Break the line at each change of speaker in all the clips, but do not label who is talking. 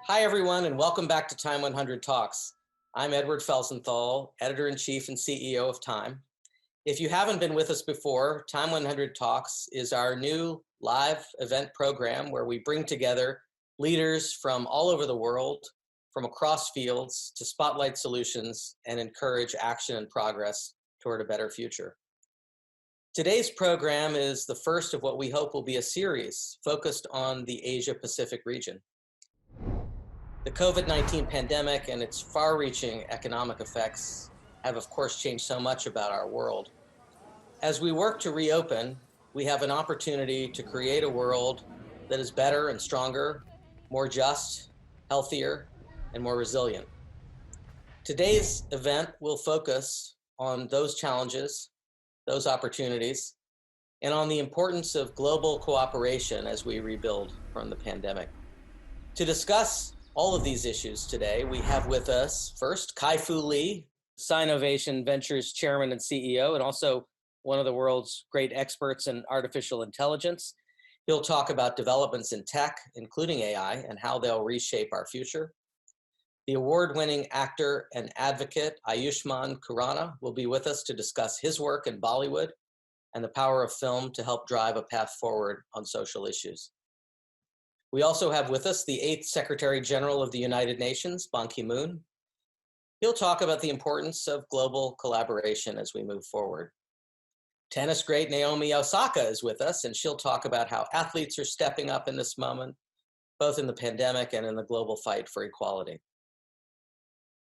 Hi, everyone, and welcome back to Time 100 Talks. I'm Edward Felsenthal, Editor-in-Chief and CEO of Time. If you haven't been with us before, Time 100 Talks is our new live event program where we bring together leaders from all over the world, from across fields, to spotlight solutions and encourage action and progress toward a better future. Today's program is the first of what we hope will be a series focused on the Asia-Pacific region. The COVID-19 pandemic and its far-reaching economic effects have, of course, changed so much about our world. As we work to reopen, we have an opportunity to create a world that is better and stronger, more just, healthier, and more resilient. Today's event will focus on those challenges, those opportunities, and on the importance of global cooperation as we rebuild from the pandemic. To discuss all of these issues today, we have with us first Kai-Fu Lee, Sinovation Ventures Chairman and CEO, and also one of the world's great experts in artificial intelligence. He'll talk about developments in tech, including AI, and how they'll reshape our future. The award-winning actor and advocate Ayushmann Khurrana will be with us to discuss his work in Bollywood and the power of film to help drive a path forward on social issues. We also have with us the 8th Secretary General of the United Nations, Ban Ki-moon. He'll talk about the importance of global collaboration as we move forward. Tennis great Naomi Osaka is with us, and she'll talk about how athletes are stepping up in this moment, both in the pandemic and in the global fight for equality.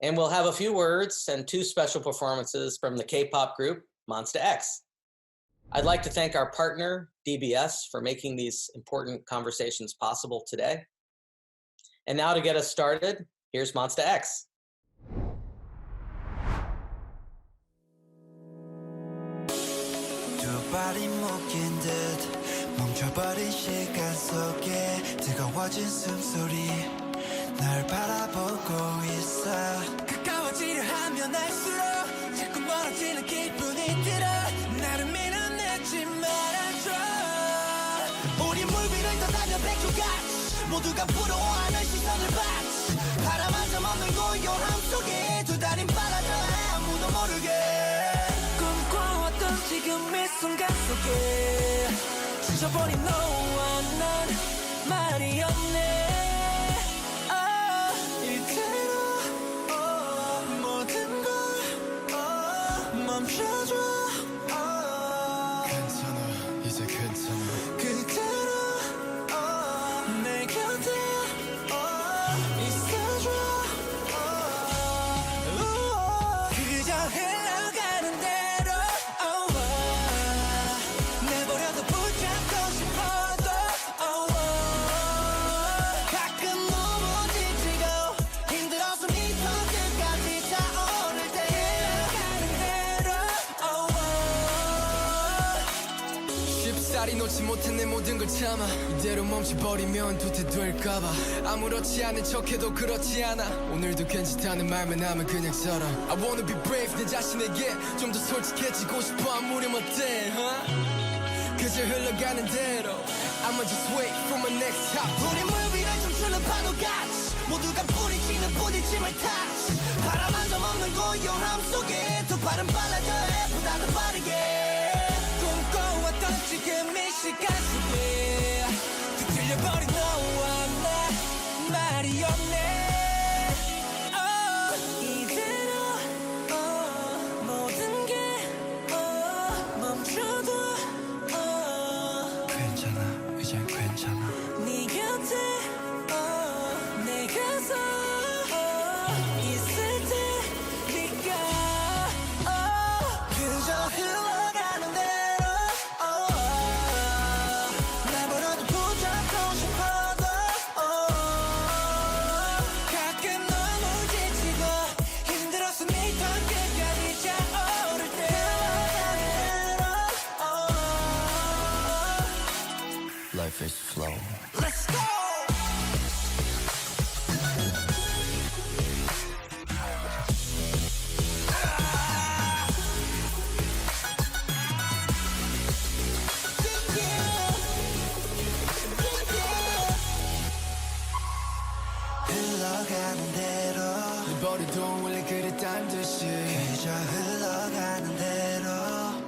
And we'll have a few words and 2 special performances from the K-pop group, Monsta X. I'd like to thank our partner, DBS, for making these important conversations possible today. And now to get us started, here's Monsta X.
널 바라보고 있어 가까워지려 하면 할수록 자꾸 멀어지는 기분이 들어 나를 밀어내지 말아줘 우리 물 위를 떠다녀 백조같이 모두가 부러워하는 시선을 받지 바람 한 점 없는 고요함 속에 두 다린 빨아져 아무도 모르게 꿈꿔왔던 지금 이 순간 속에 지쳐버린 너와 난 말이 없네
괜찮아 이제 괜찮아
그대로 내 곁에 있어줘 그저 흘러가는 대로 내버려둬 붙잡고 싶어도 가끔 너무 지치고 힘들어서 네 손끝까지 차오를 때 쉽사리 놓지 못한 내 모든 걸 참아 이대로 멈춰버리면 도태될까봐 아무렇지 않은 척해도 그렇지 않아 오늘도 괜찮다는 말만 하면 그냥 살아 I wanna be brave 내 자신에게 좀 더 솔직해지고 싶어 아무렴 어때 그저 흘러가는 대로 I'ma just wait for my next stop 우리 물 위를 춤추는 파도같이 모두가 부딪히는 부딪힘을 타지 바람 한 점 없는 고요함 속에 두 발은 빨라져 해보다 더 빠르게 꿈꿔왔던 지금 이 시간 속에 뒤틀려버린 너와 나 말이 없네 이대로 모든 게 멈춰도
괜찮아 이제 괜찮아
네 곁에 내가 서 있을 테니까 그저 흘러가는 대로 나보라도 붙잡고 싶어도 가끔 너무 지치고 힘들어서 네 손끝까지 차오를 때
Life is flow
Let's go! 버려도 원래 그랬단 듯이
그저 흘러가는 대로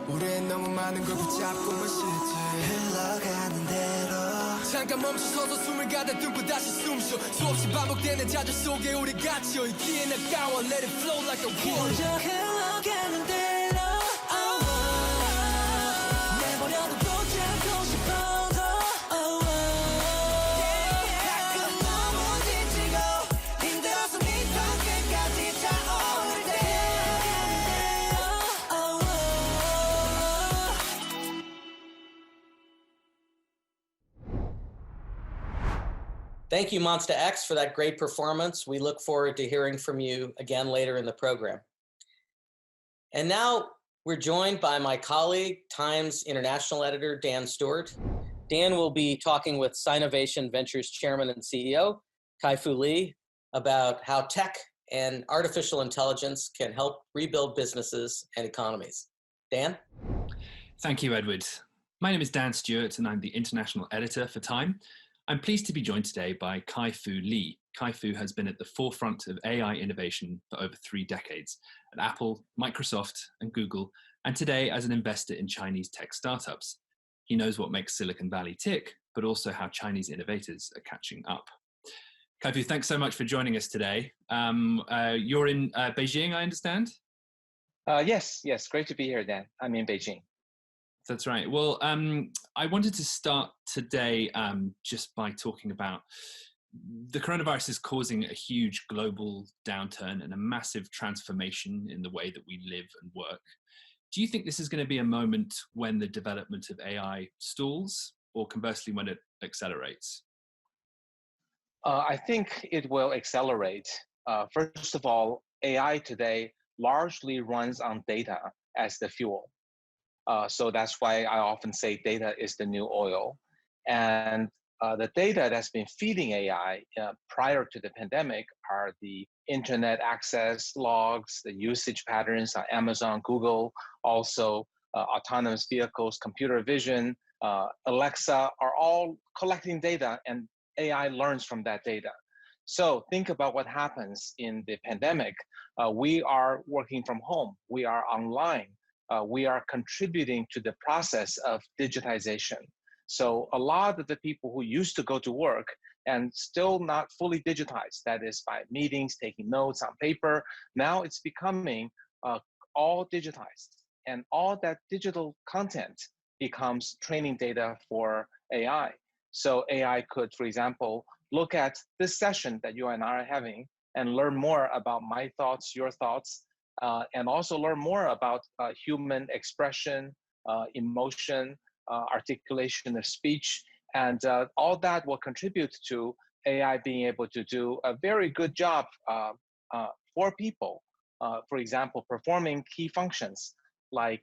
우린 너무 많은 걸 붙잡고만 싶지
흘러가는 대로
잠깐 멈춰서서 숨을 가다듬고 다시 숨쉬어 수없이 반복되는 자주 속에 우리 갇혀 있기에 나가워 Let it flow like a water
그저 흘러가는 대로 내버려도 붙잡고 싶어도 가끔 너무 지치고 힘들어서 네 턱끝까지 차오를 때
Thank you, Monsta X, for that great performance. We look forward to hearing from you again later in the program. And now we're joined by my colleague, Time's international editor, Dan Stewart. Dan will be talking with Sinovation Ventures chairman and CEO, Kai-Fu Lee, about how tech and artificial intelligence can help rebuild businesses and economies. Dan?
Thank you, Edward. My name is Dan Stewart, and I'm the international editor for Time. I'm pleased to be joined today by Kai-Fu Lee. Kai-Fu has been at the forefront of AI innovation for over 3 decades at Apple, Microsoft, and Google, and today as an investor in Chinese tech startups. He knows what makes Silicon Valley tick, but also how Chinese innovators are catching up. Kai-Fu, thanks so much for joining us today. You're in Beijing, I understand?
Yes, great to be here, Dan. I'm in Beijing.
That's right. Well, I wanted to start today just by talking about the coronavirus is causing a huge global downturn and a massive transformation in the way that we live and work. Do you think this is going to be a moment when the development of AI stalls, or conversely, when it accelerates?
I think it will accelerate. First of all, AI today largely runs on data as the fuel. So that's why I often say data is the new oil. And the data that's been feeding AI prior to the pandemic are the internet access logs, the usage patterns on Amazon, Google, also autonomous vehicles, computer vision, Alexa are all collecting data, and AI learns from that data. So think about what happens in the pandemic. We are working from home. We are online. We are contributing to the process of digitization. So a lot of the people who used to go to work and still not fully digitized, that is by meetings, taking notes on paper, now it's becoming all digitized. And all that digital content becomes training data for AI. So AI could, for example, look at this session that you and I are having and learn more about my thoughts, your thoughts, and also learn more about human expression, emotion, articulation of speech, and all that will contribute to AI being able to do a very good job for people. For example, performing key functions like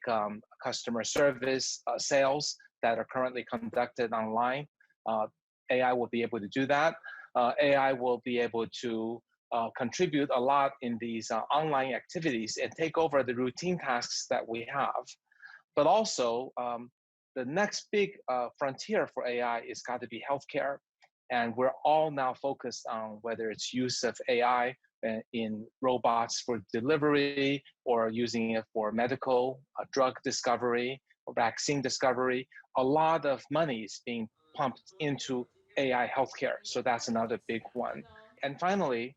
customer service, sales that are currently conducted online. AI will be able to do that. AI will be able to contribute a lot in these online activities and take over the routine tasks that we have. But also, the next big frontier for AI is got to be healthcare. And we're all now focused on whether it's use of AI in robots for delivery or using it for medical drug discovery or vaccine discovery. A lot of money is being pumped into AI healthcare. So that's another big one. And finally,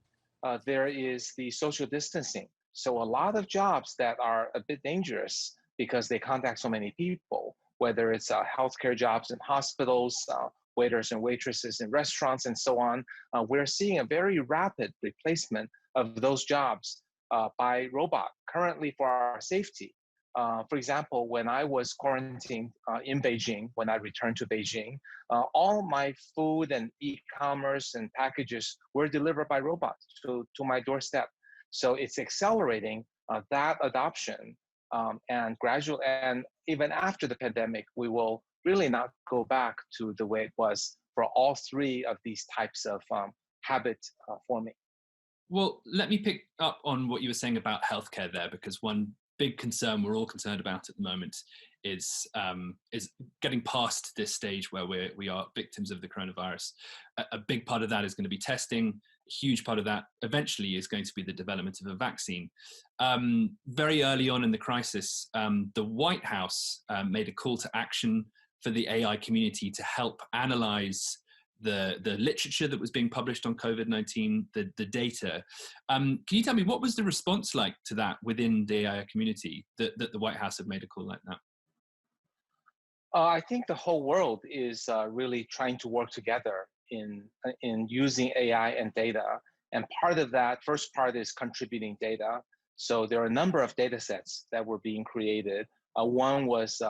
there is the social distancing. So a lot of jobs that are a bit dangerous because they contact so many people, whether it's healthcare jobs in hospitals, waiters and waitresses in restaurants and so on, we're seeing a very rapid replacement of those jobs by robot currently for our safety. For example, when I was quarantined in Beijing, when I returned to Beijing, all my food and e-commerce and packages were delivered by robots to my doorstep. So it's accelerating that adoption and gradual, and even after the pandemic, we will really not go back to the way it was for all three of these types of habit forming.
Well, let me pick up on what you were saying about healthcare there, because one big concern we're all concerned about at the moment is getting past this stage where we are victims of the coronavirus. A big part of that is going to be testing. A huge part of that eventually is going to be the development of a vaccine. Very early on in the crisis, the White House made a call to action for the AI community to help analyze the literature that was being published on COVID-19, the data. Can you tell me what was the response like to that within the AI community that the White House had made a call like that?
I think the whole world is really trying to work together in using AI and data. And part of that, first part is contributing data. So there are a number of data sets that were being created. One was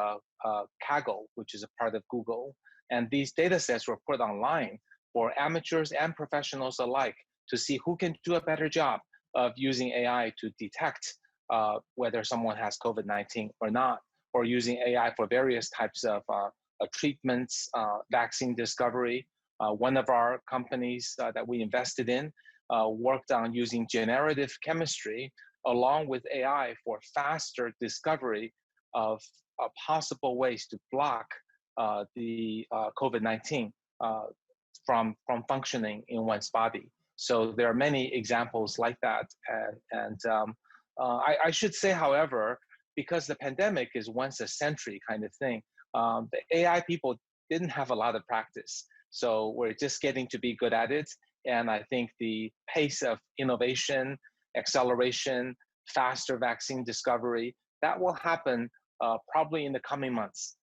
Kaggle, which is a part of Google. And these data sets were put online for amateurs and professionals alike to see who can do a better job of using AI to detect whether someone has COVID-19 or not, or using AI for various types of treatments, vaccine discovery. One of our companies that we invested in worked on using generative chemistry along with AI for faster discovery of possible ways to block the COVID-19 from functioning in one's body. So there are many examples like that. And I should say, however, because the pandemic is once a century kind of thing, the AI people didn't have a lot of practice. So we're just getting to be good at it. And I think the pace of innovation, acceleration, faster vaccine discovery, that will happen probably in the coming months.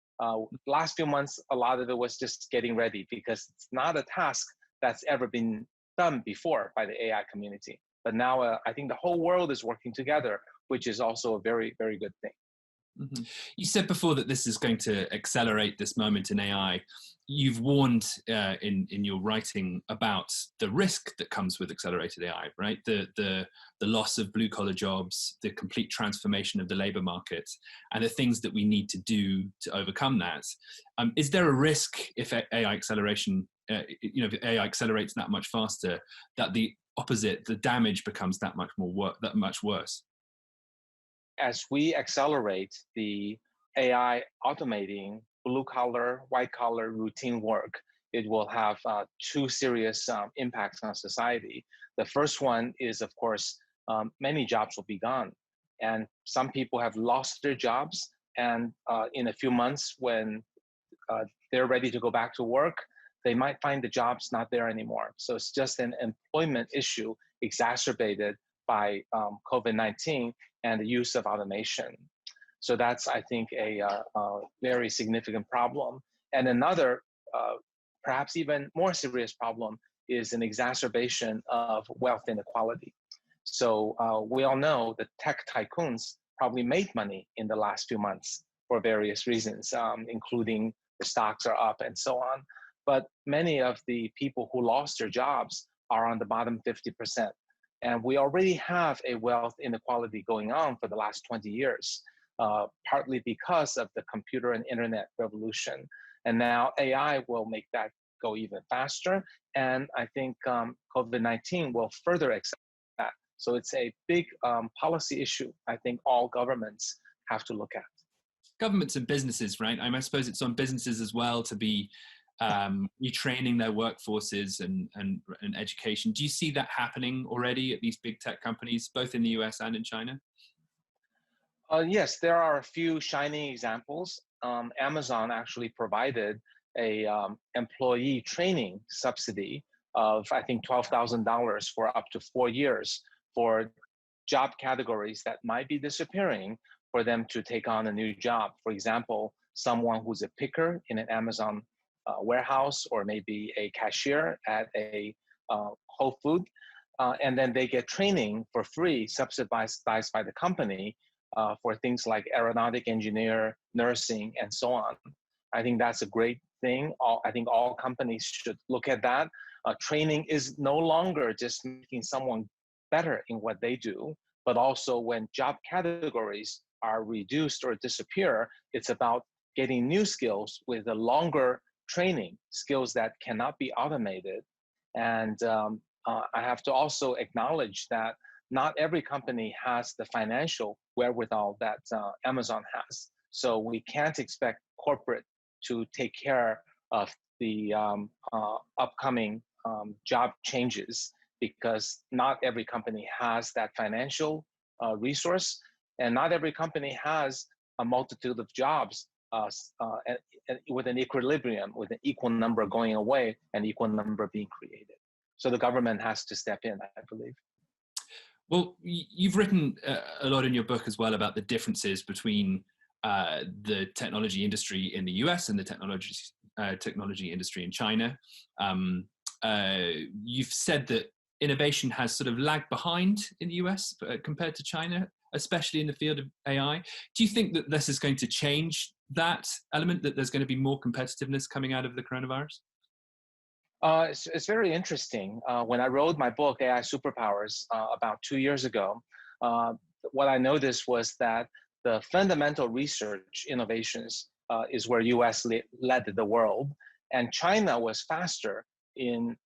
Last few months, a lot of it was just getting ready because it's not a task that's ever been done before by the AI community. But now I think the whole world is working together, which is also a very, very good thing.
Mm-hmm. You said before that this is going to accelerate this moment in AI. You've warned in your writing about the risk that comes with accelerated AI, right? The loss of blue collar jobs, the complete transformation of the labor market, and the things that we need to do to overcome that. Is there a risk if AI acceleration, if AI accelerates that much faster, that the opposite, the damage becomes that much worse?
As we accelerate the AI automating blue collar, white collar routine work, it will have two serious impacts on society. The first one is, of course, many jobs will be gone. And some people have lost their jobs. And in a few months, when they're ready to go back to work, they might find the jobs not there anymore. So it's just an employment issue exacerbated by COVID-19 and the use of automation. So that's, I think, a very significant problem. And another, perhaps even more serious problem is an exacerbation of wealth inequality. So we all know that tech tycoons probably made money in the last few months for various reasons, including the stocks are up and so on. But many of the people who lost their jobs are on the bottom 50%. And we already have a wealth inequality going on for the last 20 years, partly because of the computer and internet revolution. And now AI will make that go even faster. And I think COVID-19 will further accelerate that. So it's a big policy issue I think all governments have to look at.
Governments and businesses, right? I suppose it's on businesses as well to be retraining their workforces and education. Do you see that happening already at these big tech companies, both in the US and in China?
Yes, there are a few shining examples. Amazon actually provided a employee training subsidy of, I think, $12,000 for up to 4 years for job categories that might be disappearing for them to take on a new job. For example, someone who's a picker in an Amazon warehouse, or maybe a cashier at a Whole Food, and then they get training for free, subsidized by the company for things like aeronautic engineer, nursing, and so on. I think that's a great thing. I think all companies should look at that. Training is no longer just making someone better in what they do, but also when job categories are reduced or disappear, it's about getting new skills with a longer training, skills that cannot be automated. And I have to also acknowledge that not every company has the financial wherewithal that Amazon has. So we can't expect corporate to take care of the upcoming job changes, because not every company has that financial resource, and not every company has a multitude of jobs with an equilibrium, with an equal number going away and equal number being created. So the government has to step in, I believe.
Well, you've written a lot in your book as well about the differences between the technology industry in the US and the technology industry in China. You've said that innovation has sort of lagged behind in the US compared to China, especially in the field of AI. Do you think that this is going to change that element, that there's going to be more competitiveness coming out of the coronavirus?
It's very interesting. When I wrote my book, AI Superpowers, about 2 years ago, what I noticed was that the fundamental research innovations is where US led the world, and China was faster in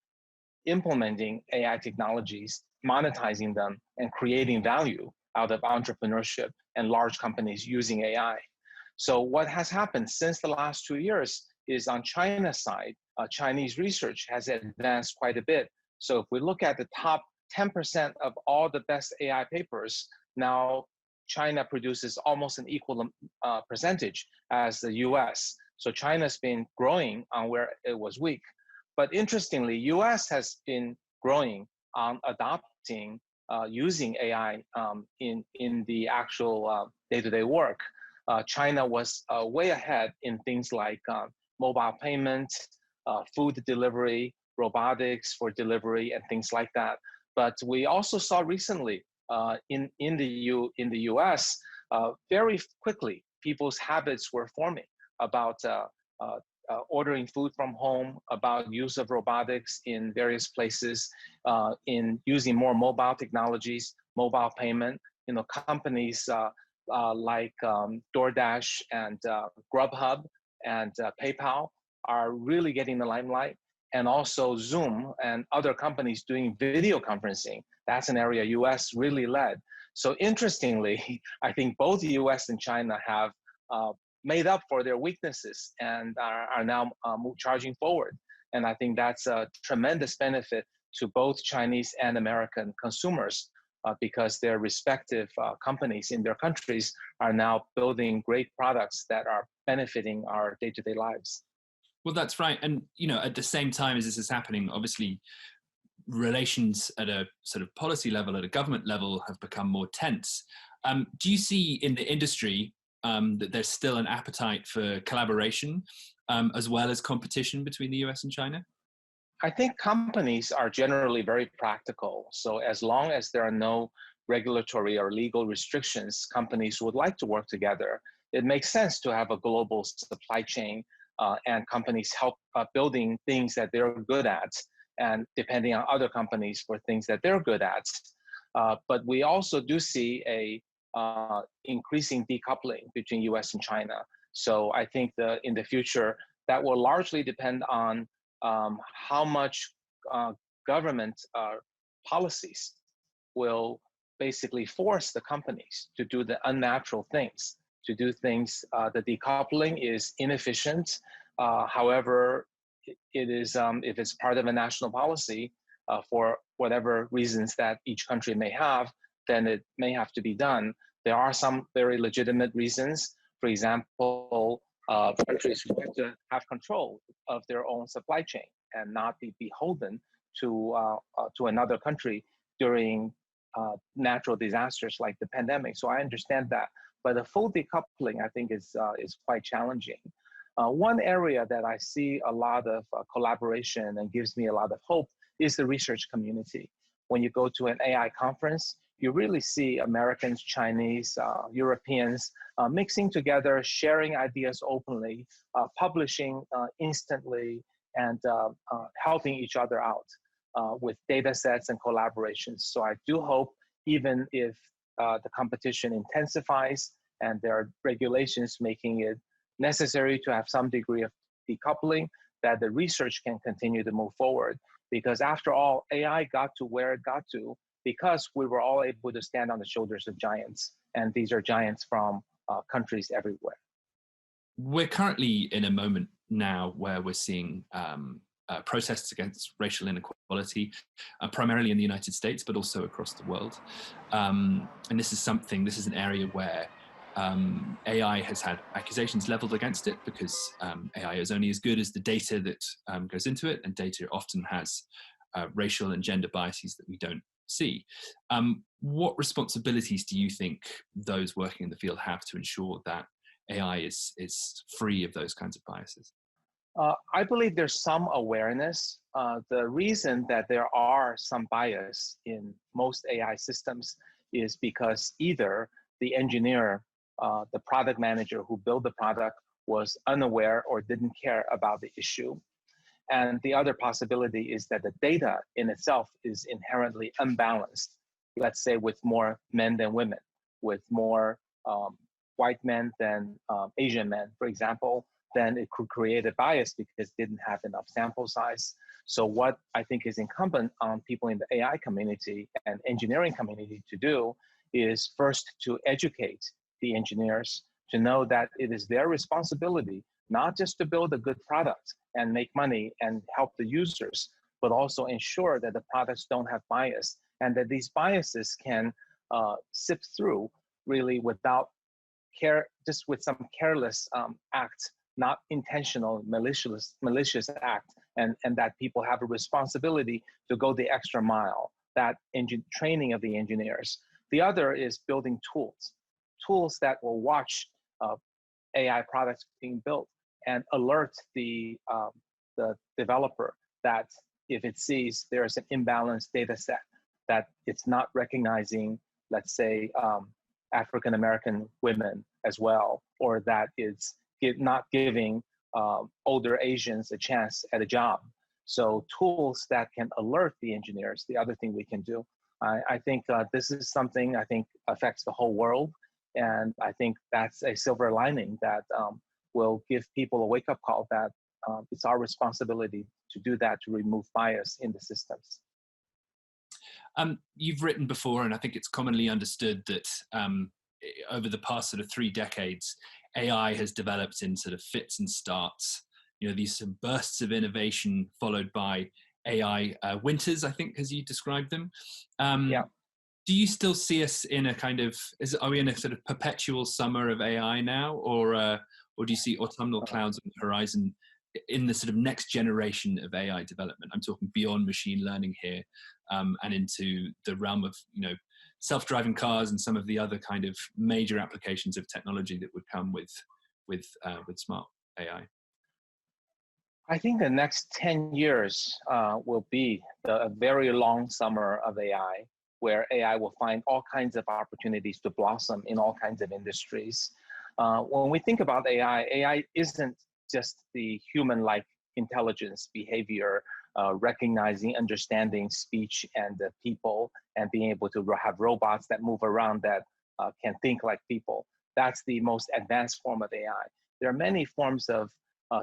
implementing AI technologies, monetizing them, and creating value out of entrepreneurship and large companies using AI. So what has happened since the last 2 years is, on China's side, Chinese research has advanced quite a bit. So if we look at the top 10% of all the best AI papers, now China produces almost an equal percentage as the US. So China's been growing on where it was weak. But interestingly, US has been growing on adopting, using AI in the actual day-to-day work. China was way ahead in things like mobile payment, food delivery, robotics for delivery, and things like that. But we also saw recently in the US, very quickly, people's habits were forming about ordering food from home, about use of robotics in various places, in using more mobile technologies, mobile payment. You know, companies like DoorDash and Grubhub and PayPal are really getting the limelight. And also Zoom and other companies doing video conferencing. That's an area US really led. So interestingly, I think both the US and China have made up for their weaknesses and are now charging forward. And I think that's a tremendous benefit to both Chinese and American consumers, because their respective companies in their countries are now building great products that are benefiting our day-to-day lives.
Well, that's right. And, you know, at the same time as this is happening, obviously relations at a sort of policy level, at a government level, have become more tense. Do you see in the industry that there's still an appetite for collaboration as well as competition between the US and China?
I think companies are generally very practical. So as long as there are no regulatory or legal restrictions, companies would like to work together. It makes sense to have a global supply chain, and companies help building things that they're good at, and depending on other companies for things that they're good at. But we also do see a increasing decoupling between US and China. So I think in the future, that will largely depend on how much government policies will basically force the companies to do the unnatural things, to do things. The decoupling is inefficient. However, it is, if it's part of a national policy for whatever reasons that each country may have, then it may have to be done. There are some very legitimate reasons. For example, countries want to have control of their own supply chain and not be beholden to another country during natural disasters like the pandemic. So I understand that, but the full decoupling, I think, is quite challenging. One area that I see a lot of collaboration and gives me a lot of hope is the research community. When you go to an AI conference, you really see Americans, Chinese, Europeans mixing together, sharing ideas openly, publishing instantly, and helping each other out with data sets and collaborations. So I do hope, even if the competition intensifies and there are regulations making it necessary to have some degree of decoupling, that the research can continue to move forward. Because after all, AI got to where it got to because we were all able to stand on the shoulders of giants. And these are giants from countries everywhere.
We're currently in a moment now where we're seeing protests against racial inequality, primarily in the United States, but also across the world. And this is an area where AI has had accusations leveled against it, because AI is only as good as the data that goes into it, and data often has racial and gender biases that we don't see. What responsibilities do you think those working in the field have to ensure that AI is free of those kinds of biases?
I believe there's some awareness. The reason that there are some bias in most AI systems is because either the engineer, the product manager who built the product was unaware or didn't care about the issue. And the other possibility is that the data in itself is inherently unbalanced, let's say with more men than women, with more white men than Asian men, for example, then it could create a bias because it didn't have enough sample size. So what I think is incumbent on people in the AI community and engineering community to do is first to educate the engineers to know that it is their responsibility not just to build a good product and make money and help the users, but also ensure that the products don't have bias and that these biases can sift through really without care, just with some careless act, not intentional, malicious act, and that people have a responsibility to go the extra mile, that training of the engineers. The other is building tools that will watch AI products being built and alert the developer that if it sees there's an imbalanced data set, that it's not recognizing, let's say, African-American women as well, or that it's not giving older Asians a chance at a job. So tools that can alert the engineers, the other thing we can do. I think this is something I think affects the whole world. And I think that's a silver lining that will give people a wake-up call that it's our responsibility to do that, to remove bias in the systems.
You've written before, and I think it's commonly understood that over the past sort of 3 decades, AI has developed in sort of fits and starts. You know, these sort of bursts of innovation followed by AI winters, I think, as you described them.
Yeah.
Do you still see us in a kind of, are we in a sort of perpetual summer of AI now, or do you see autumnal clouds on the horizon in the sort of next generation of AI development? I'm talking beyond machine learning here, and into the realm of, you know, self-driving cars and some of the other kind of major applications of technology that would come with smart AI.
I think the next 10 years will be a very long summer of AI, where AI will find all kinds of opportunities to blossom in all kinds of industries. When we think about AI, AI isn't just the human-like intelligence, behavior, recognizing, understanding speech and people, and being able to have robots that move around that can think like people. That's the most advanced form of AI. There are many forms of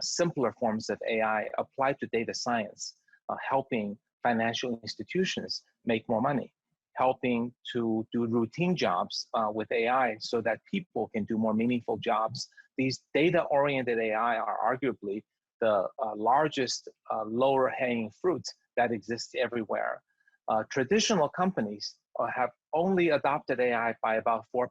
simpler forms of AI applied to data science, helping financial institutions make more money, helping to do routine jobs with AI so that people can do more meaningful jobs. These data-oriented AI are arguably the largest lower-hanging fruit that exists everywhere. Traditional companies have only adopted AI by about 4%.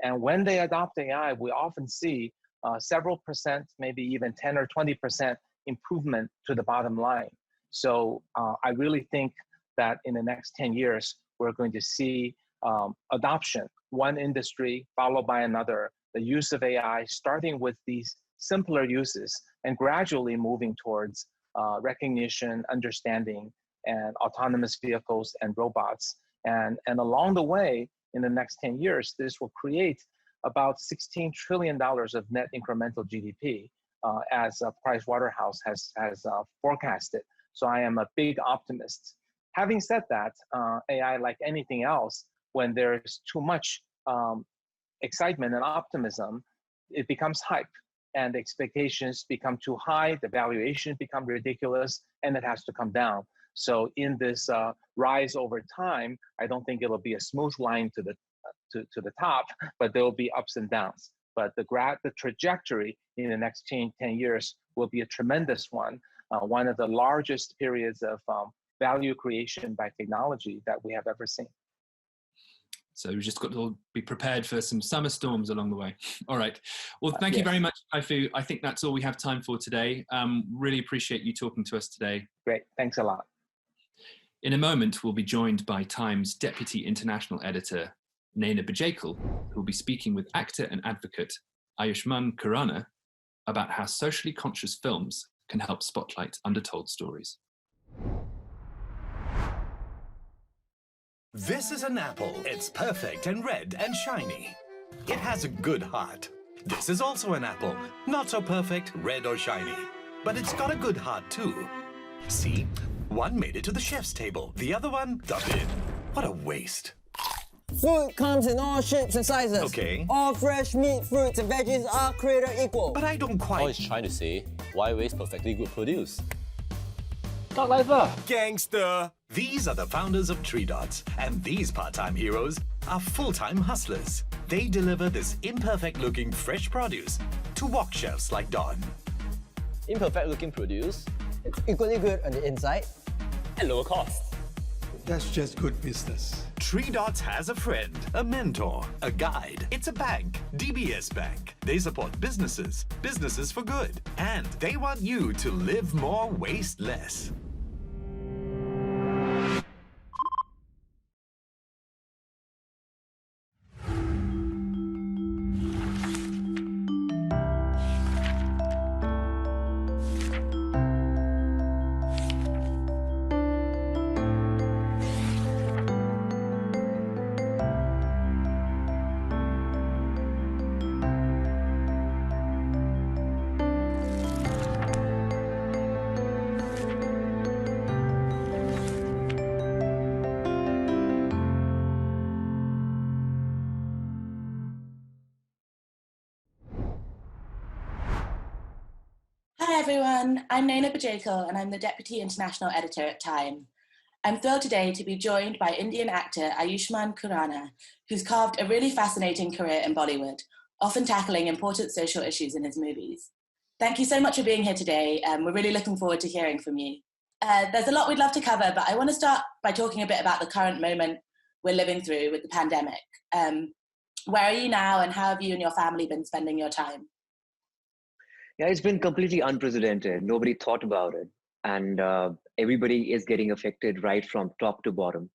And when they adopt AI, we often see several percent, maybe even 10 or 20% improvement to the bottom line. So I really think that in the next 10 years, we're going to see adoption, one industry followed by another, the use of AI, starting with these simpler uses and gradually moving towards recognition, understanding, and autonomous vehicles and robots. And along the way, in the next 10 years, this will create about $16 trillion of net incremental GDP, as Price Waterhouse has forecasted. So I am a big optimist. Having said that, AI, like anything else, when there's too much excitement and optimism, it becomes hype, and the expectations become too high, the valuations become ridiculous, and it has to come down. So in this rise over time, I don't think it'll be a smooth line to the top, but there will be ups and downs. But the trajectory in the next 10 years will be a tremendous one of the largest periods of value creation by technology that we have ever seen.
So we've just got to be prepared for some summer storms along the way. All right. Well, thank you very much, Kai-Fu. I think that's all we have time for today. Really appreciate you talking to us today.
Great. Thanks a lot.
In a moment, we'll be joined by Time's Deputy International Editor, Naina Bajekal, who will be speaking with actor and advocate Ayushmann Khurrana about how socially conscious films can help spotlight undertold stories.
This is an apple. It's perfect and red and shiny. It has a good heart. This is also an apple. Not so perfect, red or shiny. But it's got a good heart too. See? One made it to the chef's table. The other one dug in. What a waste.
Food comes in all shapes and sizes.
Okay.
All fresh meat, fruits, and veggies are created equal.
But I don't
All
quite...
it's trying to say, why waste perfectly good produce?
Gangster! These are the founders of TreeDots, and these part-time heroes are full-time hustlers. They deliver this imperfect-looking fresh produce to walk shelves like Don.
Imperfect looking produce
It's equally good on the inside.
at lower cost.
That's just good business.
TreeDots has a friend, a mentor, a guide. It's a bank, DBS Bank. They support businesses, businesses for good, and they want you to live more, waste less.
Hi everyone, I'm Naina Bajekal and I'm the Deputy International Editor at Time. I'm thrilled today to be joined by Indian actor Ayushmann Khurrana, who's carved a really fascinating career in Bollywood, often tackling important social issues in his movies. Thank you so much for being here today. We're really looking forward to hearing from you. There's a lot we'd love to cover, but I want to start by talking a bit about the current moment we're living through with the pandemic. Where are you now and how have you and your family been spending your time?
Yeah, it's been completely unprecedented. Nobody thought about it. And everybody is getting affected right from top to bottom.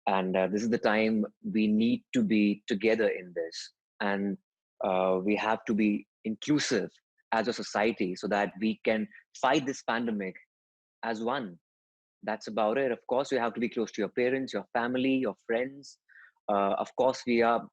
And this is the time we need to be together in this. And we have to be inclusive as a society so that we can fight this pandemic as one. That's about it. Of course, you have to be close to your parents, your family, your friends. Of course, we are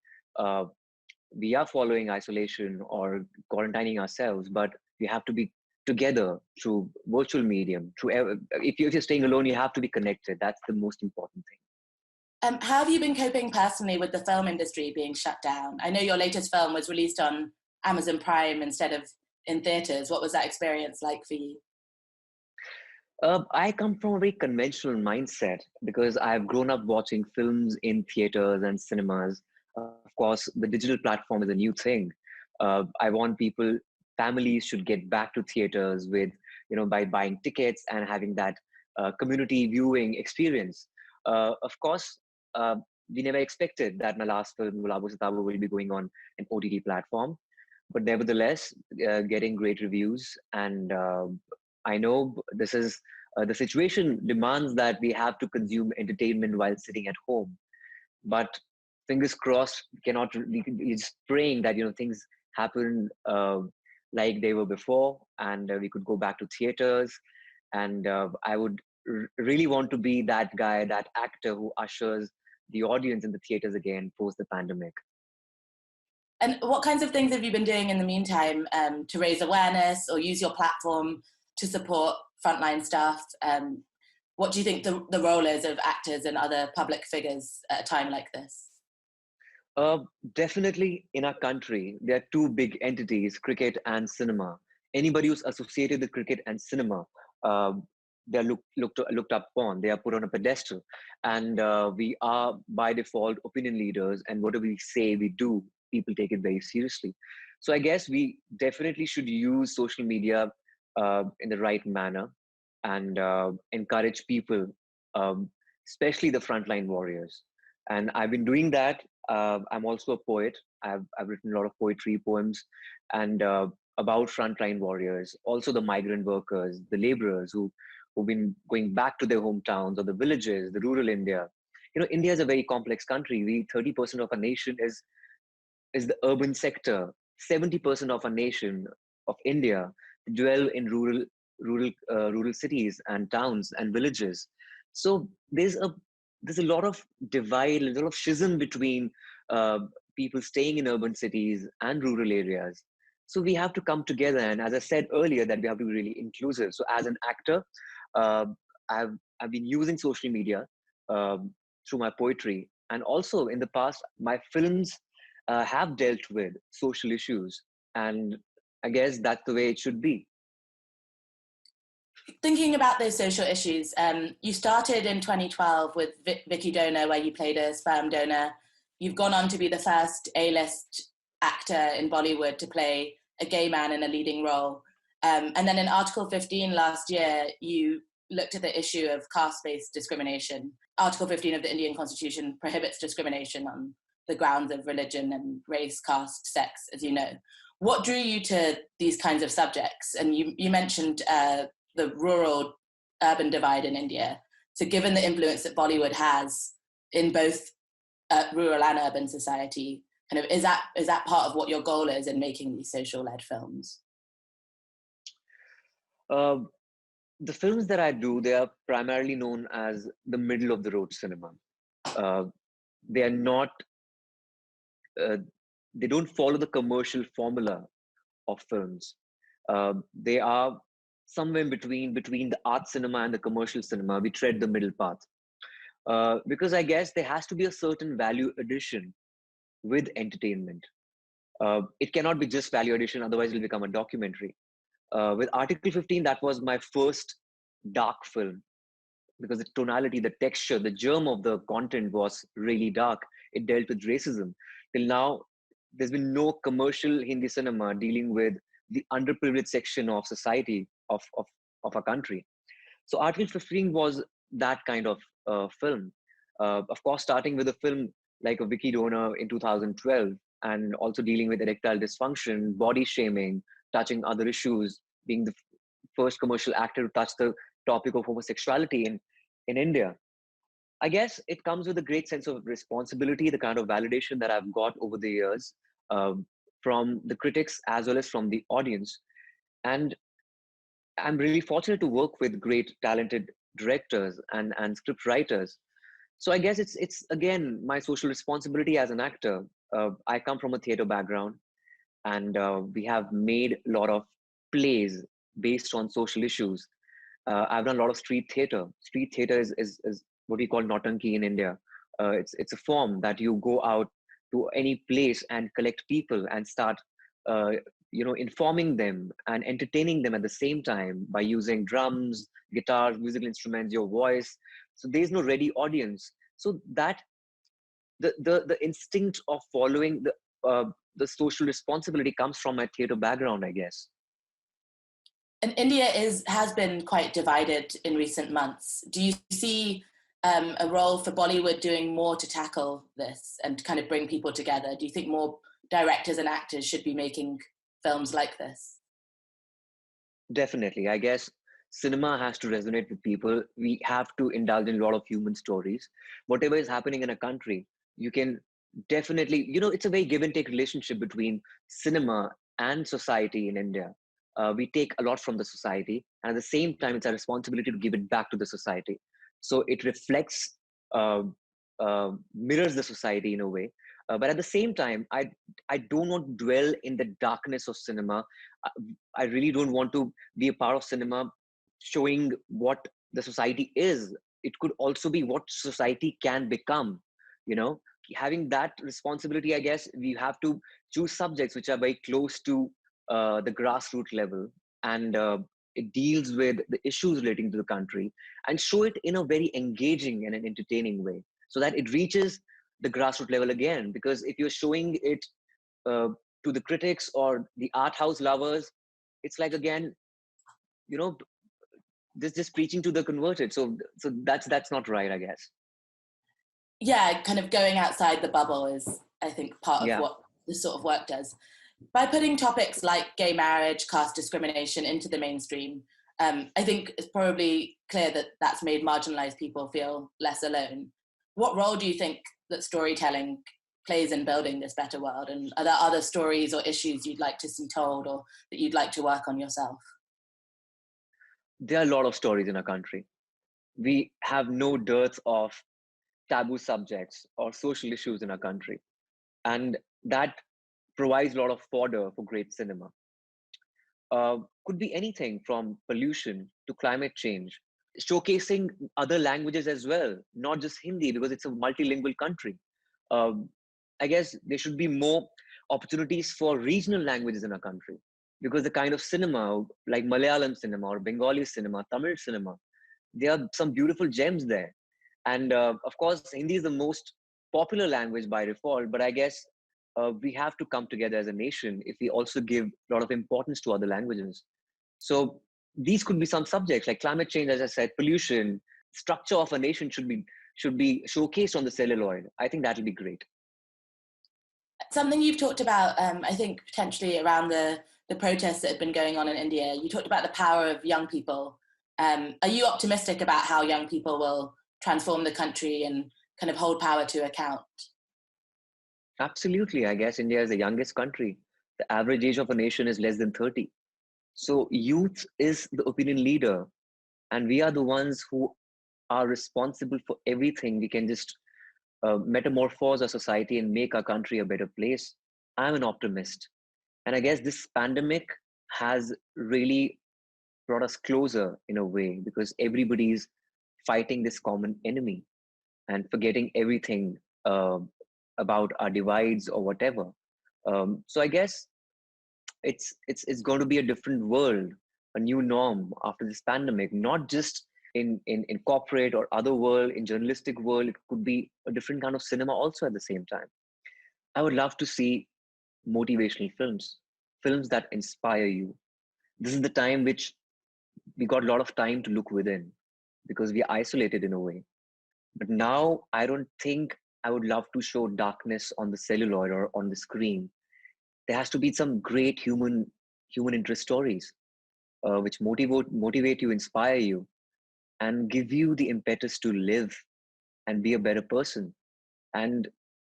following isolation or quarantining ourselves, but we have to be together through virtual medium. If you're staying alone, you have to be connected. That's the most important thing.
How have you been coping personally with the film industry being shut down? I know your latest film was released on Amazon Prime instead of in theaters. What was that experience like for you?
I come from a very conventional mindset because I've grown up watching films in theaters and cinemas. Of course, the digital platform is a new thing. I want families should get back to theaters by buying tickets and having that community viewing experience. Of course, we never expected that my last film, Gulabo Sitabo, will be going on an OTT platform. But nevertheless, getting great reviews. And I know this is the situation demands that we have to consume entertainment while sitting at home. But fingers crossed, we're just praying that things happen like they were before, and we could go back to theaters. And I would really want to be that guy, that actor who ushers the audience in the theaters again post the pandemic.
And what kinds of things have you been doing in the meantime to raise awareness or use your platform to support frontline staff? What do you think the role is of actors and other public figures at a time like this?
Definitely in our country, there are two big entities, cricket and cinema. Anybody who's associated with cricket and cinema, they're looked up upon. They are put on a pedestal, and we are by default opinion leaders. And whatever we say, we do, people take it very seriously. So I guess we definitely should use social media in the right manner and encourage people, especially the frontline warriors. And I've been doing that. I'm also a poet. I've written a lot of poetry, poems, and about frontline warriors, also the migrant workers, the laborers who've been going back to their hometowns or the villages, the rural India. You know, India is a very complex country. 30% of our nation is the urban sector. 70% of our nation of India dwell in rural cities and towns and villages. So there's a lot of divide, a lot of schism between people staying in urban cities and rural areas. So we have to come together. And as I said earlier, that we have to be really inclusive. So as an actor, I've been using social media through my poetry. And also in the past, my films have dealt with social issues. And I guess that's the way it should be.
Thinking about those social issues, you started in 2012 with Vicky Donor, where you played a sperm donor. You've gone on to be the first A-list actor in Bollywood to play a gay man in a leading role. And then in Article 15 last year, you looked at the issue of caste-based discrimination. Article 15 of the Indian Constitution prohibits discrimination on the grounds of religion and race, caste, sex, as you know. What drew you to these kinds of subjects? And you mentioned the rural-urban divide in India. So given the influence that Bollywood has in both rural and urban society, kind of is that part of what your goal is in making these social-led films?
The films that I do, they are primarily known as the middle-of-the-road cinema. They are not, they don't follow the commercial formula of films. They are somewhere in between the art cinema and the commercial cinema. We tread the middle path. Because I guess there has to be a certain value addition with entertainment. It cannot be just value addition, otherwise it'll become a documentary. With Article 15, that was my first dark film, because the tonality, the texture, the germ of the content was really dark. It dealt with racism. Till now, there's been no commercial Hindi cinema dealing with the underprivileged section of society of our country. So Article 15 was that kind of film. Of course, starting with a film like a Vicky Donor in 2012, and also dealing with erectile dysfunction, body shaming, touching other issues, being the first commercial actor to touch the topic of homosexuality in India. I guess it comes with a great sense of responsibility, the kind of validation that I've got over the years from the critics as well as from the audience. And I'm really fortunate to work with great talented directors and script writers. So I guess it's again, my social responsibility as an actor. I come from a theater background, and we have made a lot of plays based on social issues. I've done a lot of street theater. Street theater is what we call Nautanki in India. It's a form that you go out to any place and collect people and start informing them and entertaining them at the same time by using drums, guitars, musical instruments, your voice. So there's no ready audience. So that the instinct of following the social responsibility comes from my theater background, I guess.
And India has been quite divided in recent months. Do you see a role for Bollywood doing more to tackle this and kind of bring people together? Do you think more directors and actors should be making films like this?
Definitely. I guess cinema has to resonate with people. We have to indulge in a lot of human stories. Whatever is happening in a country, you can definitely, it's a very give and take relationship between cinema and society in India. We take a lot from the society, and at the same time, it's our responsibility to give it back to the society. So it reflects, mirrors the society in a way. But at the same time, I don't want to dwell in the darkness of cinema. I really don't want to be a part of cinema showing what the society is. It could also be what society can become. Having that responsibility, I guess we have to choose subjects which are very close to the grassroots level, and it deals with the issues relating to the country, and show it in a very engaging and an entertaining way, so that it reaches the grassroots level again. Because if you're showing it to the critics or the art house lovers, it's like, again, you know, this just preaching to the converted. So that's not right, I guess.
Yeah, kind of going outside the bubble is, I think, part of
Yeah.
what this sort of work does. By putting topics like gay marriage, caste discrimination into the mainstream, I think it's probably clear that that's made marginalized people feel less alone. What role do you think that storytelling plays in building this better world? And are there other stories or issues you'd like to see told or that you'd like to work on yourself?
There are a lot of stories in our country. We have no dearth of taboo subjects or social issues in our country. And that provides a lot of fodder for great cinema. Could be anything from pollution to climate change, showcasing other languages as well, not just Hindi, because it's a multilingual country. I guess there should be more opportunities for regional languages in our country, because the kind of cinema like Malayalam cinema or Bengali cinema, Tamil cinema, there are some beautiful gems there. And of course, Hindi is the most popular language by default, but I guess we have to come together as a nation if we also give a lot of importance to other languages. So these could be some subjects like climate change, as I said, pollution, structure of a nation should be showcased on the celluloid. I think that will be great.
Something you've talked about, I think potentially around the protests that have been going on in India, you talked about the power of young people. Are you optimistic about how young people will transform the country and kind of hold power to account?
Absolutely. I guess India is the youngest country. The average age of a nation is less than 30. So youth is the opinion leader, and we are the ones who are responsible for everything. We can just metamorphose our society and make our country a better place. I'm an optimist. And I guess this pandemic has really brought us closer in a way, because everybody's fighting this common enemy and forgetting everything about our divides or whatever. So I guess it's going to be a different world, a new norm after this pandemic, not just in corporate or other world, in journalistic world. It could be a different kind of cinema also at the same time. I would love to see motivational films that inspire you. This is the time which we got a lot of time to look within, because we are isolated in a way. But now I don't think I would love to show darkness on the celluloid or on the screen. There has to be some great human interest stories which motivate you, inspire you, and give you the impetus to live and be a better person. And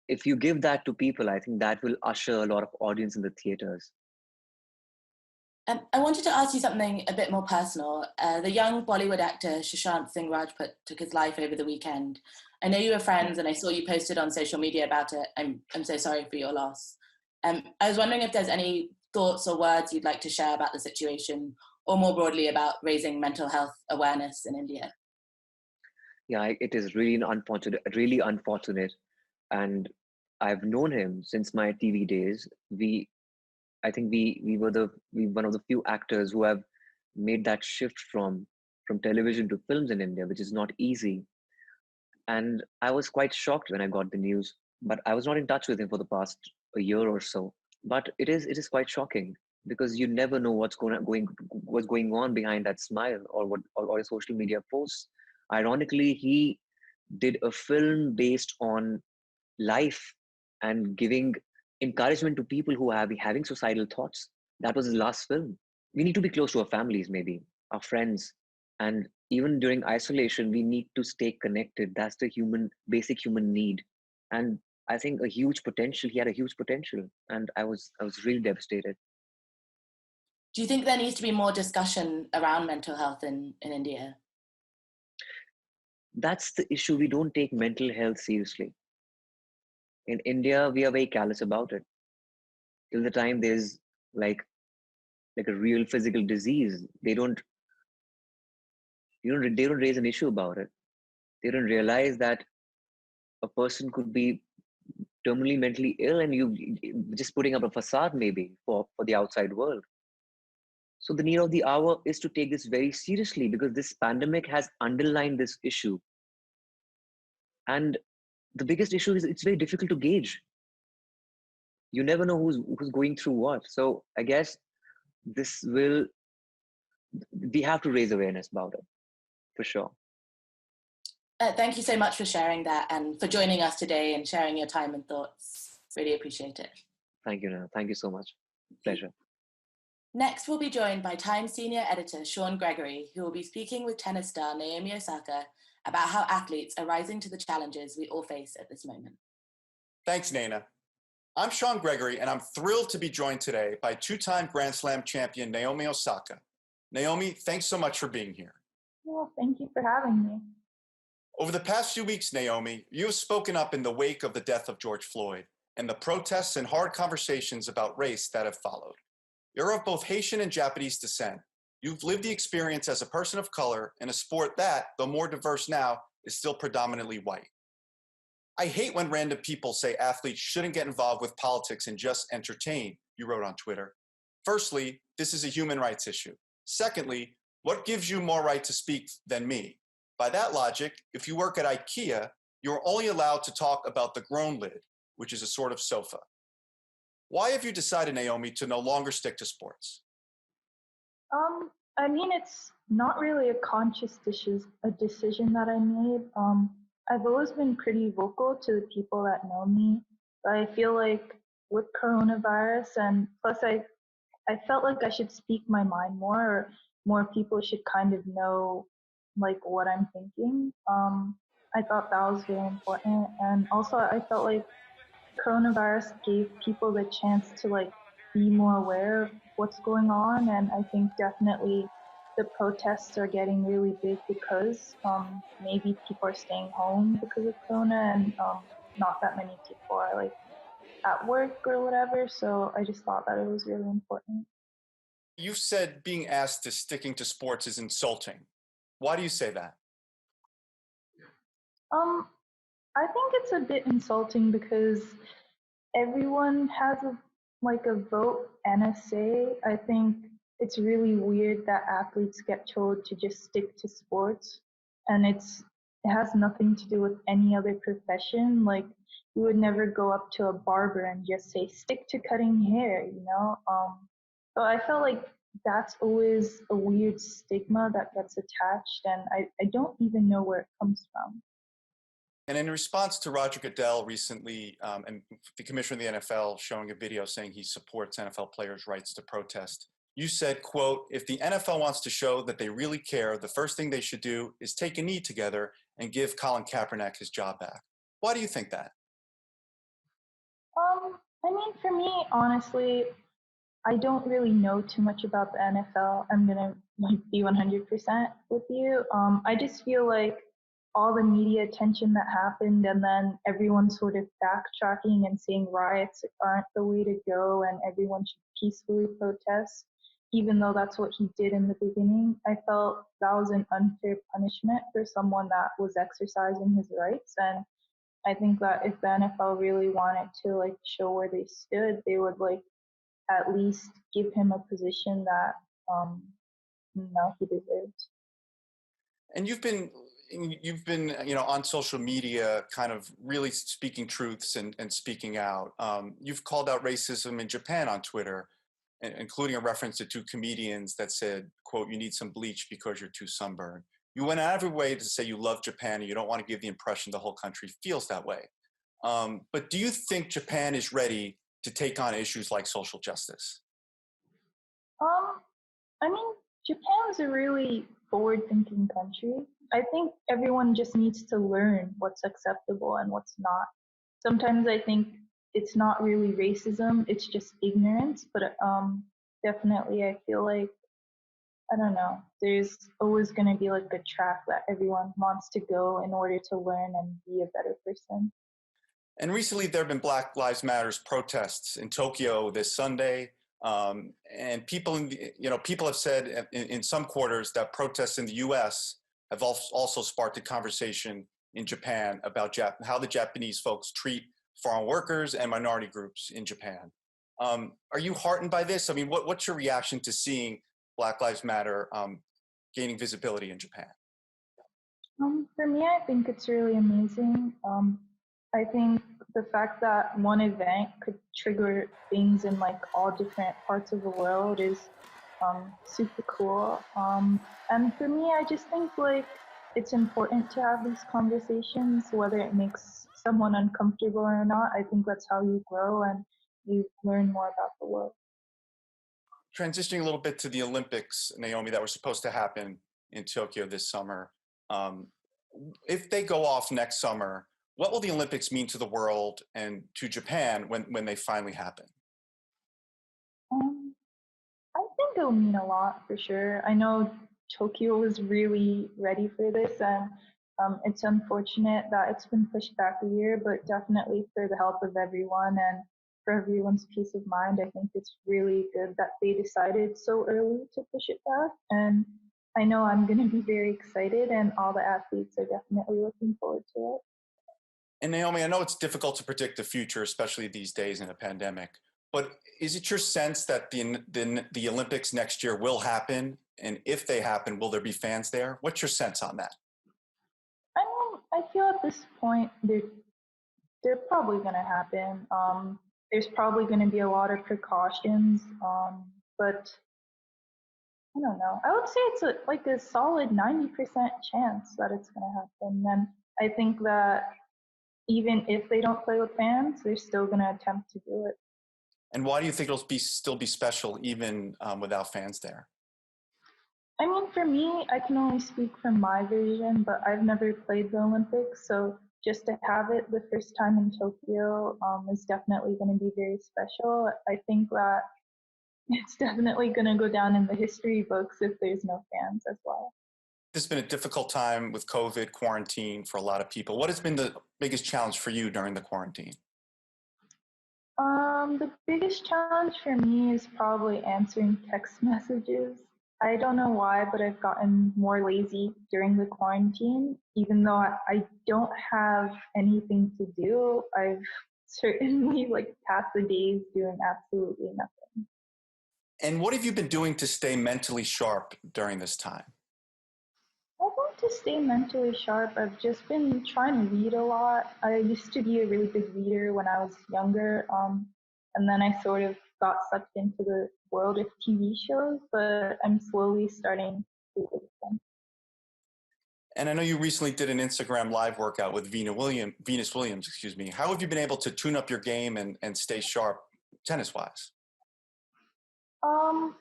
if you give that to people, I think that will usher a lot of audience in the theaters.
I wanted to ask you something a bit more personal. The young Bollywood actor Sushant Singh Rajput took his life over the weekend. I know you were friends, and I saw you posted on social media about it. I'm so sorry for your loss. I was wondering if there's any thoughts or words you'd like to share about the situation, or more broadly about raising mental health awareness in India.
Yeah, it is really unfortunate. And I've known him since my TV days. I think we were one of the few actors who have made that shift from television to films in India, which is not easy. And I was quite shocked when I got the news, but I was not in touch with him for the past a year or so. But it is quite shocking, because you never know what's going on behind that smile or a social media post. Ironically, he did a film based on life and giving encouragement to people who are having suicidal thoughts. That was his last film. We need to be close to our families, maybe our friends, and even during isolation, we need to stay connected. That's the basic human need. And I think he had a huge potential, and I was really devastated.
Do you think there needs to be more discussion around mental health in India?
That's the issue. We don't take mental health seriously. In India, we are very callous about it. Till the time there's like a real physical disease, they don't raise an issue about it. They don't realize that a person could be terminally mentally ill, and you just putting up a facade maybe for the outside world. So the need of the hour is to take this very seriously because this pandemic has underlined this issue. And the biggest issue is it's very difficult to gauge. You never know who's going through what. So I guess we have to raise awareness about it, for sure.
Thank you so much for sharing that and for joining us today and sharing your time and thoughts. Really appreciate it.
Thank you, Nana. Thank you so much. Pleasure.
Next, we'll be joined by Time senior editor Sean Gregory, who will be speaking with tennis star Naomi Osaka about how athletes are rising to the challenges we all face at this moment.
Thanks, Nana. I'm Sean Gregory, and I'm thrilled to be joined today by two-time Grand Slam champion Naomi Osaka. Naomi, thanks so much for being here.
Well, thank you for having me.
Over the past few weeks, Naomi, you have spoken up in the wake of the death of George Floyd and the protests and hard conversations about race that have followed. You're of both Haitian and Japanese descent. You've lived the experience as a person of color in a sport that, though more diverse now, is still predominantly white. I hate when random people say athletes shouldn't get involved with politics and just entertain, you wrote on Twitter. Firstly, this is a human rights issue. Secondly, what gives you more right to speak than me? By that logic, if you work at IKEA, you're only allowed to talk about the groan lid, which is a sort of sofa. Why have you decided, Naomi, to no longer stick to sports?
I mean, it's not really a conscious decision that I made. I've always been pretty vocal to the people that know me, but I feel like with coronavirus and plus I felt like I should speak my mind more, or more people should kind of know like what I'm thinking. I thought that was very important, and also I felt like coronavirus gave people the chance to like be more aware of what's going on, and I think definitely the protests are getting really big because maybe people are staying home because of corona, and not that many people are like at work or whatever, so I just thought that it was really important.
You've said being asked to sticking to sports is insulting. Why do you say that?
I think it's a bit insulting because everyone has a vote and a say. I think it's really weird that athletes get told to just stick to sports, and it has nothing to do with any other profession. Like, you would never go up to a barber and just say, stick to cutting hair, you know? So I felt like that's always a weird stigma that gets attached, and I don't even know where it comes from.
And in response to Roger Goodell recently, and the commissioner of the NFL showing a video saying he supports NFL players' rights to protest, you said, quote, if the NFL wants to show that they really care, the first thing they should do is take a knee together and give Colin Kaepernick his job back. Why do you think that?
I mean, for me, honestly, I don't really know too much about the NFL. I'm gonna be 100% with you. I just feel like all the media attention that happened, and then everyone sort of backtracking and saying riots aren't the way to go and everyone should peacefully protest, even though that's what he did in the beginning. I felt that was an unfair punishment for someone that was exercising his rights. And I think that if the NFL really wanted to like show where they stood, they would like at least give him a position that he deserves.
And you've been on social media kind of really speaking truths and speaking out. You've called out racism in Japan on Twitter, including a reference to two comedians that said, quote, you need some bleach because you're too sunburned. You went out of your way to say you love Japan and you don't want to give the impression the whole country feels that way. But do you think Japan is ready to take on issues like social justice?
I mean, Japan's a really forward-thinking country. I think everyone just needs to learn what's acceptable and what's not. Sometimes I think it's not really racism, it's just ignorance, but definitely I feel like, I don't know, there's always going to be like a track that everyone wants to go in order to learn and be a better person.
And recently there have been Black Lives Matter protests in Tokyo this Sunday. And people have said in some quarters that protests in the US have also sparked a conversation in Japan about how the Japanese folks treat foreign workers and minority groups in Japan. Are you heartened by this? I mean, what's your reaction to seeing Black Lives Matter gaining visibility in Japan?
For me, I think it's really amazing. I think the fact that one event could trigger things in like all different parts of the world is super cool. And for me, I just think like it's important to have these conversations, whether it makes someone uncomfortable or not. I think that's how you grow and you learn more about the world.
Transitioning a little bit to the Olympics, Naomi, that were supposed to happen in Tokyo this summer. If they go off next summer, what will the Olympics mean to the world and to Japan when they finally happen?
I think it'll mean a lot for sure. I know Tokyo was really ready for this, and it's unfortunate that it's been pushed back a year, but definitely for the help of everyone and for everyone's peace of mind, I think it's really good that they decided so early to push it back. And I know I'm going to be very excited, and all the athletes are definitely looking forward to it.
And Naomi, I know it's difficult to predict the future, especially these days in a pandemic, but is it your sense that the Olympics next year will happen? And if they happen, will there be fans there? What's your sense on that?
I mean, I feel at this point they're probably going to happen. There's probably going to be a lot of precautions, but I don't know. I would say it's like a solid 90% chance that it's going to happen. And I think that even if they don't play with fans, they're still going to attempt to do it.
And why do you think it'll still be special even without fans there?
I mean, for me, I can only speak from my version, but I've never played the Olympics. So just to have it the first time in Tokyo is definitely going to be very special. I think that it's definitely going to go down in the history books if there's no fans as well.
This has been a difficult time with COVID, quarantine for a lot of people. What has been the biggest challenge for you during the quarantine?
The biggest challenge for me is probably answering text messages. I don't know why, but I've gotten more lazy during the quarantine. Even though I don't have anything to do, I've certainly passed the days doing absolutely nothing.
And what have you been doing to stay mentally sharp during this time?
I think to stay mentally sharp, I've just been trying to read a lot. I used to be a really big reader when I was younger, and then I sort of got sucked into the world of TV shows, but I'm slowly starting to do them.
And I know you recently did an Instagram live workout with Venus Williams. How have you been able to tune up your game and stay sharp tennis-wise?
I mean,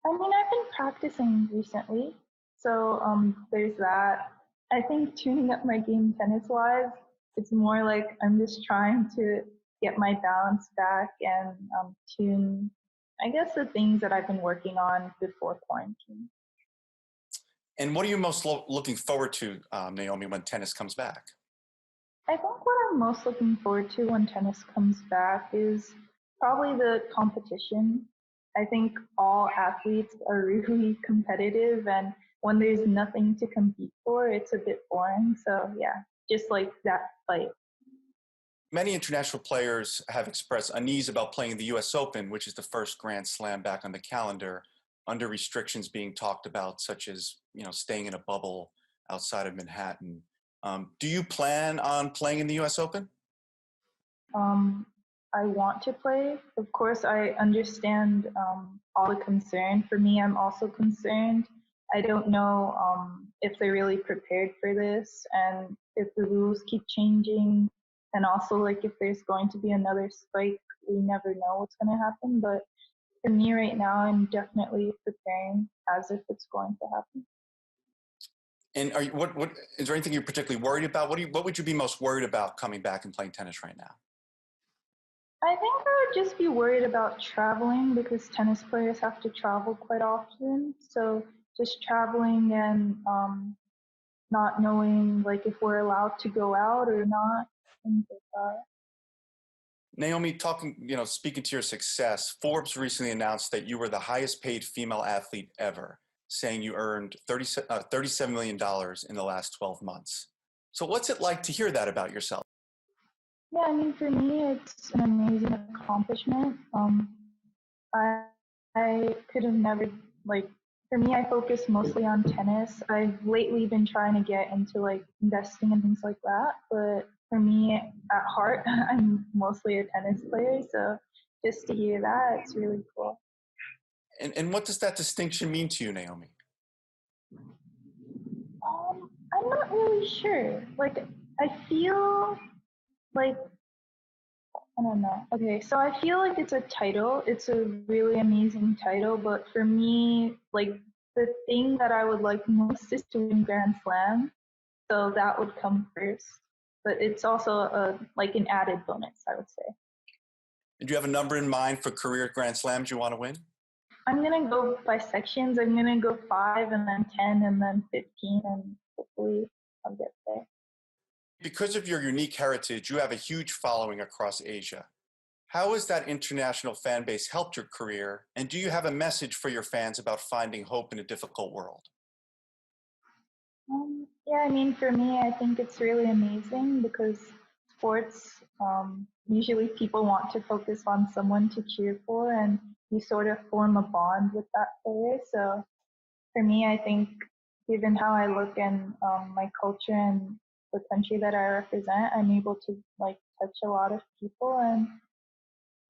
I've been practicing recently, so there's that. I think tuning up my game tennis-wise, it's more like I'm just trying to get my balance back and tune, I guess, the things that I've been working on before quarantine.
And what are you most looking forward to, Naomi, when tennis comes back?
I think what I'm most looking forward to when tennis comes back is probably the competition. I think all athletes are really competitive, and when there's nothing to compete for, it's a bit boring. So yeah, just like that fight.
Many international players have expressed unease about playing the US Open, which is the first Grand Slam back on the calendar, under restrictions being talked about, such as staying in a bubble outside of Manhattan. Do you plan on playing in the US Open?
I want to play. Of course, I understand all the concern. For me, I'm also concerned. I don't know if they're really prepared for this, and if the rules keep changing, and also if there's going to be another spike, we never know what's going to happen. But for me right now, I'm definitely preparing as if it's going to happen.
And what is there anything you're particularly worried about? What would you be most worried about coming back and playing tennis right now?
I think I would just be worried about traveling, because tennis players have to travel quite often. So just traveling and not knowing if we're allowed to go out or not, things like that.
Naomi, speaking to your success, Forbes recently announced that you were the highest paid female athlete ever, saying you earned $37 million in the last 12 months. So what's it like to hear that about yourself?
Yeah, I mean, for me, it's an amazing accomplishment. I could have never for me, I focus mostly on tennis. I've lately been trying to get into like investing and things like that. But for me, at heart, I'm mostly a tennis player. So just to hear that, it's really cool.
And what does that distinction mean to you, Naomi?
I'm not really sure. Like, I feel like, I don't know. Okay, so I feel like it's a title. It's a really amazing title, but for me, like the thing that I would like most is to win Grand Slam. So that would come first. But it's also like an added bonus, I would say.
And do you have a number in mind for career Grand Slams you want to win?
I'm gonna go by sections. I'm gonna go 5 and then 10 and then 15, and hopefully I'll get there.
Because of your unique heritage, you have a huge following across Asia. How has that international fan base helped your career? And do you have a message for your fans about finding hope in a difficult world?
Yeah, I mean, for me, I think it's really amazing because sports, usually people want to focus on someone to cheer for, and you sort of form a bond with that player. So for me, I think given how I look and my culture and the country that I represent, I'm able to like touch a lot of people, and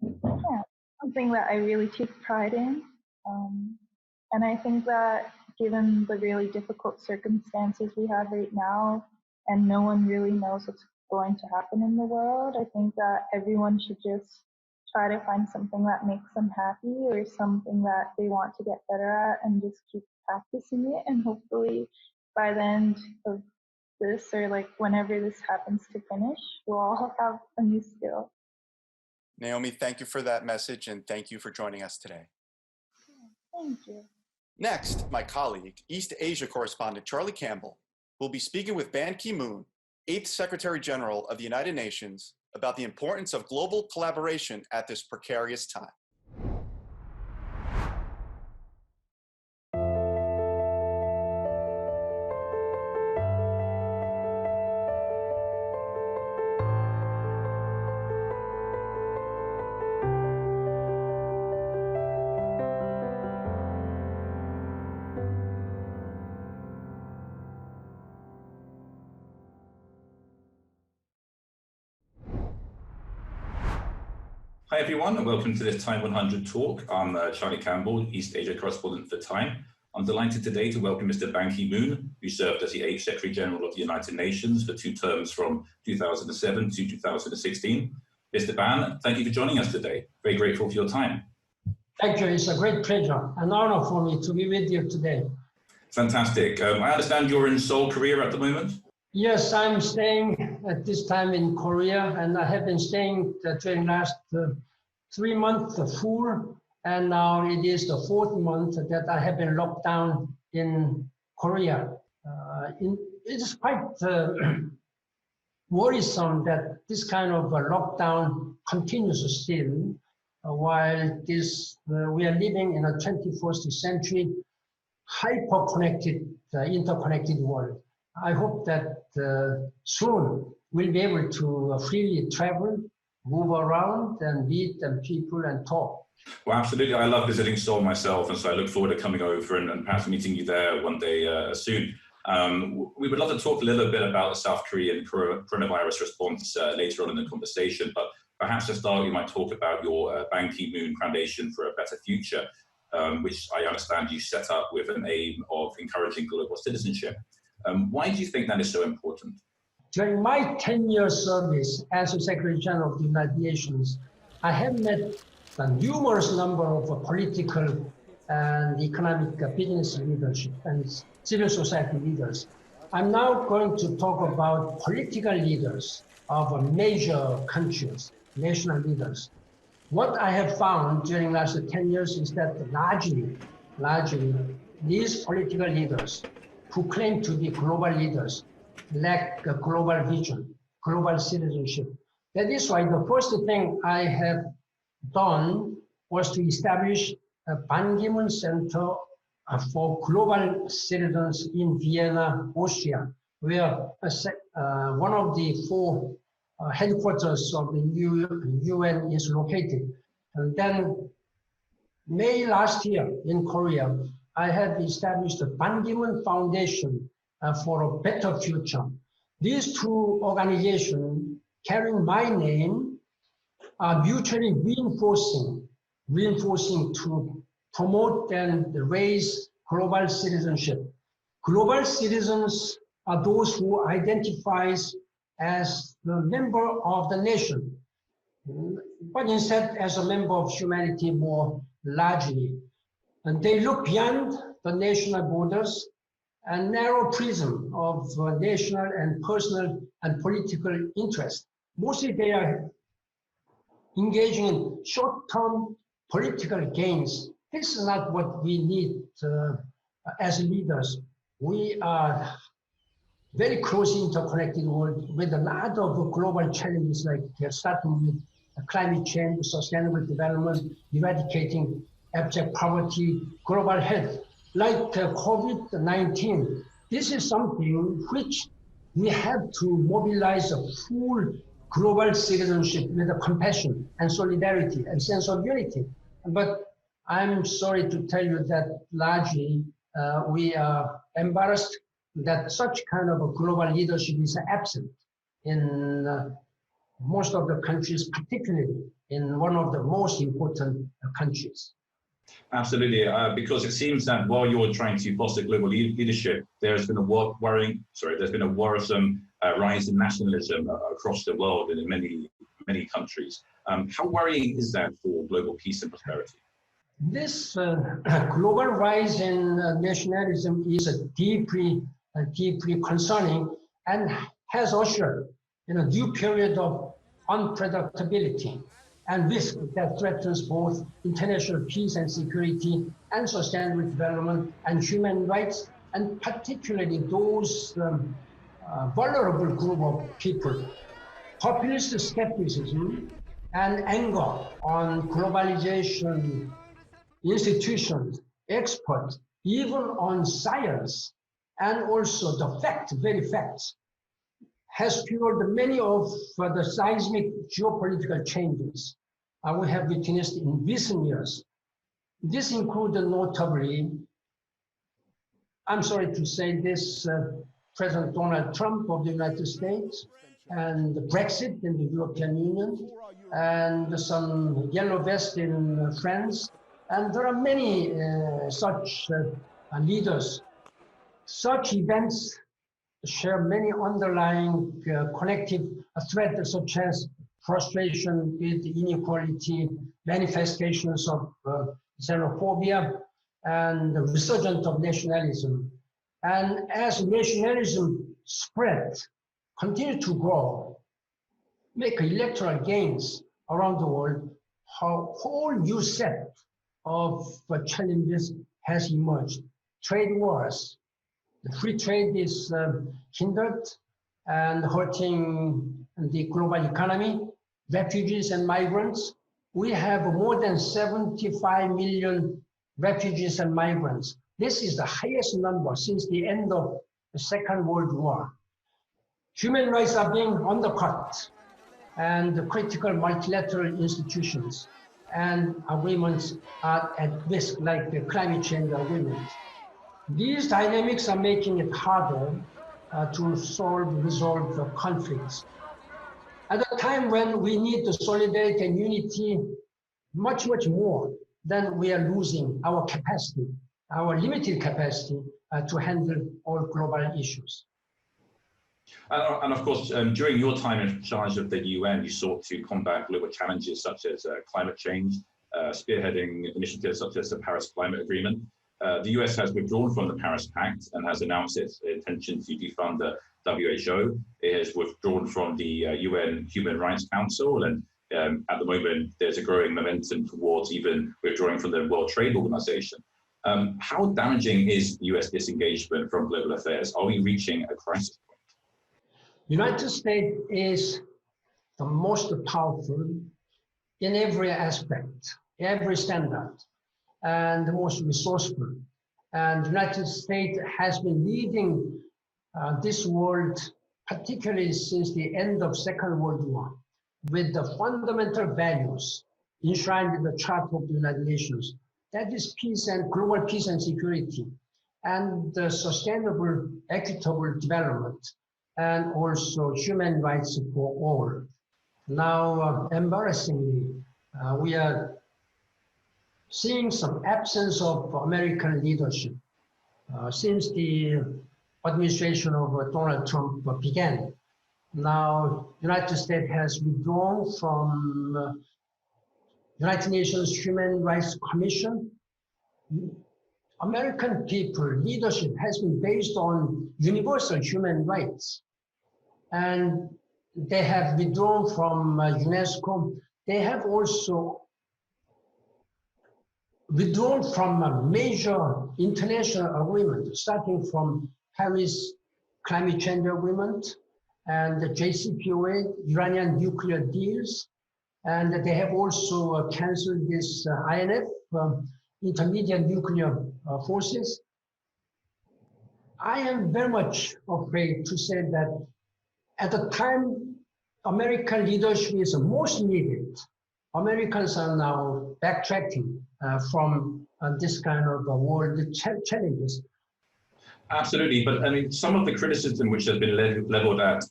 yeah, something that I really take pride in. And I think that given the really difficult circumstances we have right now, and no one really knows what's going to happen in the world, I think that everyone should just try to find something that makes them happy or something that they want to get better at and just keep practicing it. And hopefully by the end of this, or like whenever this happens to finish, we'll all have a new skill.
Naomi, thank you for that message, and thank you for joining us today.
Thank you.
Next, my colleague, East Asia correspondent Charlie Campbell, will be speaking with Ban Ki-moon, 8th Secretary General of the United Nations, about the importance of global collaboration at this precarious time.
Hi everyone, and welcome to this TIME100 talk. I'm Charlie Campbell, East Asia correspondent for Time. I'm delighted today to welcome Mr. Ban Ki-moon, who served as the 8th Secretary General of the United Nations for 2 terms from 2007 to 2016. Mr. Ban, thank you for joining us today. Very grateful for your time.
Thank you. It's a great pleasure, an honor for me to be with you today.
Fantastic. I understand you're in Seoul, Korea at the moment?
Yes, I'm staying at this time in Korea, and I have been staying during last 3 months full, and now it is the 4th month that I have been locked down in Korea. It is quite worrisome that this kind of lockdown continues still, while we are living in a 21st century hyper-connected, interconnected world. I hope that soon we'll be able to freely travel, move around and meet people and talk.
Well, absolutely. I love visiting Seoul myself, and so I look forward to coming over and perhaps meeting you there one day soon. We would love to talk a little bit about the South Korean coronavirus response later on in the conversation, but perhaps to start, we might talk about your Ban Ki-moon Foundation for a Better Future, which I understand you set up with an aim of encouraging global citizenship. Why do you think that is so important?
During my 10-year service as Secretary General of the United Nations, I have met a numerous number of political and economic business leadership and civil society leaders. I'm now going to talk about political leaders of major countries, national leaders. What I have found during the last 10 years is that largely, these political leaders who claim to be global leaders lack a global vision, global citizenship. That is why the first thing I have done was to establish a Ban Ki-moon Center for Global Citizens in Vienna, Austria, where one of the 4 headquarters of the UN is located. And then May last year in Korea, I have established the Ban Ki-moon Foundation for a Better Future. These two organizations carrying my name are mutually reinforcing to promote and raise global citizenship. Global citizens are those who identify as the member of the nation, but instead as a member of humanity more largely. And they look beyond the national borders and narrow prism of national and personal and political interest. Mostly they are engaging in short-term political gains. This is not what we need as leaders. We are very closely interconnected world with a lot of global challenges, like starting with climate change, sustainable development, eradicating abject poverty, global health, like COVID-19. This is something which we have to mobilize a full global citizenship with a compassion and solidarity and sense of unity. But I'm sorry to tell you that largely we are embarrassed that such kind of a global leadership is absent in most of the countries, particularly in one of the most important countries.
Absolutely, because it seems that while you're trying to foster global leadership, there's been a worrisome rise in nationalism across the world and in many countries. How worrying is that for global peace and prosperity?
This global rise in nationalism is deeply concerning and has ushered in a new period of unpredictability and risk that threatens both international peace and security and sustainable development and human rights, and particularly those vulnerable group of people. Populist skepticism and anger on globalization, institutions, experts, even on science, and also the very facts, has fueled many of the seismic geopolitical changes we have witnessed in recent years. This included notably, I'm sorry to say this, President Donald Trump of the United States, and Brexit in the European Union, and some yellow vest in France. And there are many such leaders. Such events share many underlying connective threads, such as frustration with inequality, manifestations of xenophobia, and the resurgence of nationalism. And as nationalism spreads, continue to grow, make electoral gains around the world, a whole new set of challenges has emerged. Trade wars. The free trade is hindered and hurting the global economy. Refugees and migrants. We have more than 75 million refugees and migrants. This is the highest number since the end of the Second World War. Human rights are being undercut, and the critical multilateral institutions and agreements are at risk, like the climate change agreement. These dynamics are making it harder to resolve the conflicts. At a time when we need the solidarity and unity much more than we are losing our capacity, our limited capacity to handle all global issues.
And of course, during your time in charge of the UN, you sought to combat global challenges such as climate change, spearheading initiatives such as the Paris Climate Agreement. The US has withdrawn from the Paris Pact and has announced its intention to defund the WHO. It has withdrawn from the UN Human Rights Council, and at the moment, there's a growing momentum towards even withdrawing from the World Trade Organization. How damaging is US disengagement from global affairs? Are we reaching a crisis point?
United States is the most powerful in every aspect, every standard, and the most resourceful. And the United States has been leading this world, particularly since the end of Second World War, with the fundamental values enshrined in the Charter of the United Nations. That is peace and global peace and security, and sustainable, equitable development, and also human rights for all. Now, embarrassingly, we are seeing some absence of American leadership since the administration of Donald Trump began. Now, United States has withdrawn from United Nations Human Rights Commission. American people leadership has been based on universal human rights, and they have withdrawn from UNESCO. They have also withdrawn from a major international agreement, starting from Paris Climate Change Agreement and the JCPOA, Iranian nuclear deals, and they have also canceled this INF, intermediate nuclear forces. I am very much afraid to say that at the time American leadership is most needed, Americans are now backtracking from this kind of world challenges.
Absolutely, but I mean, some of the criticism which has been leveled at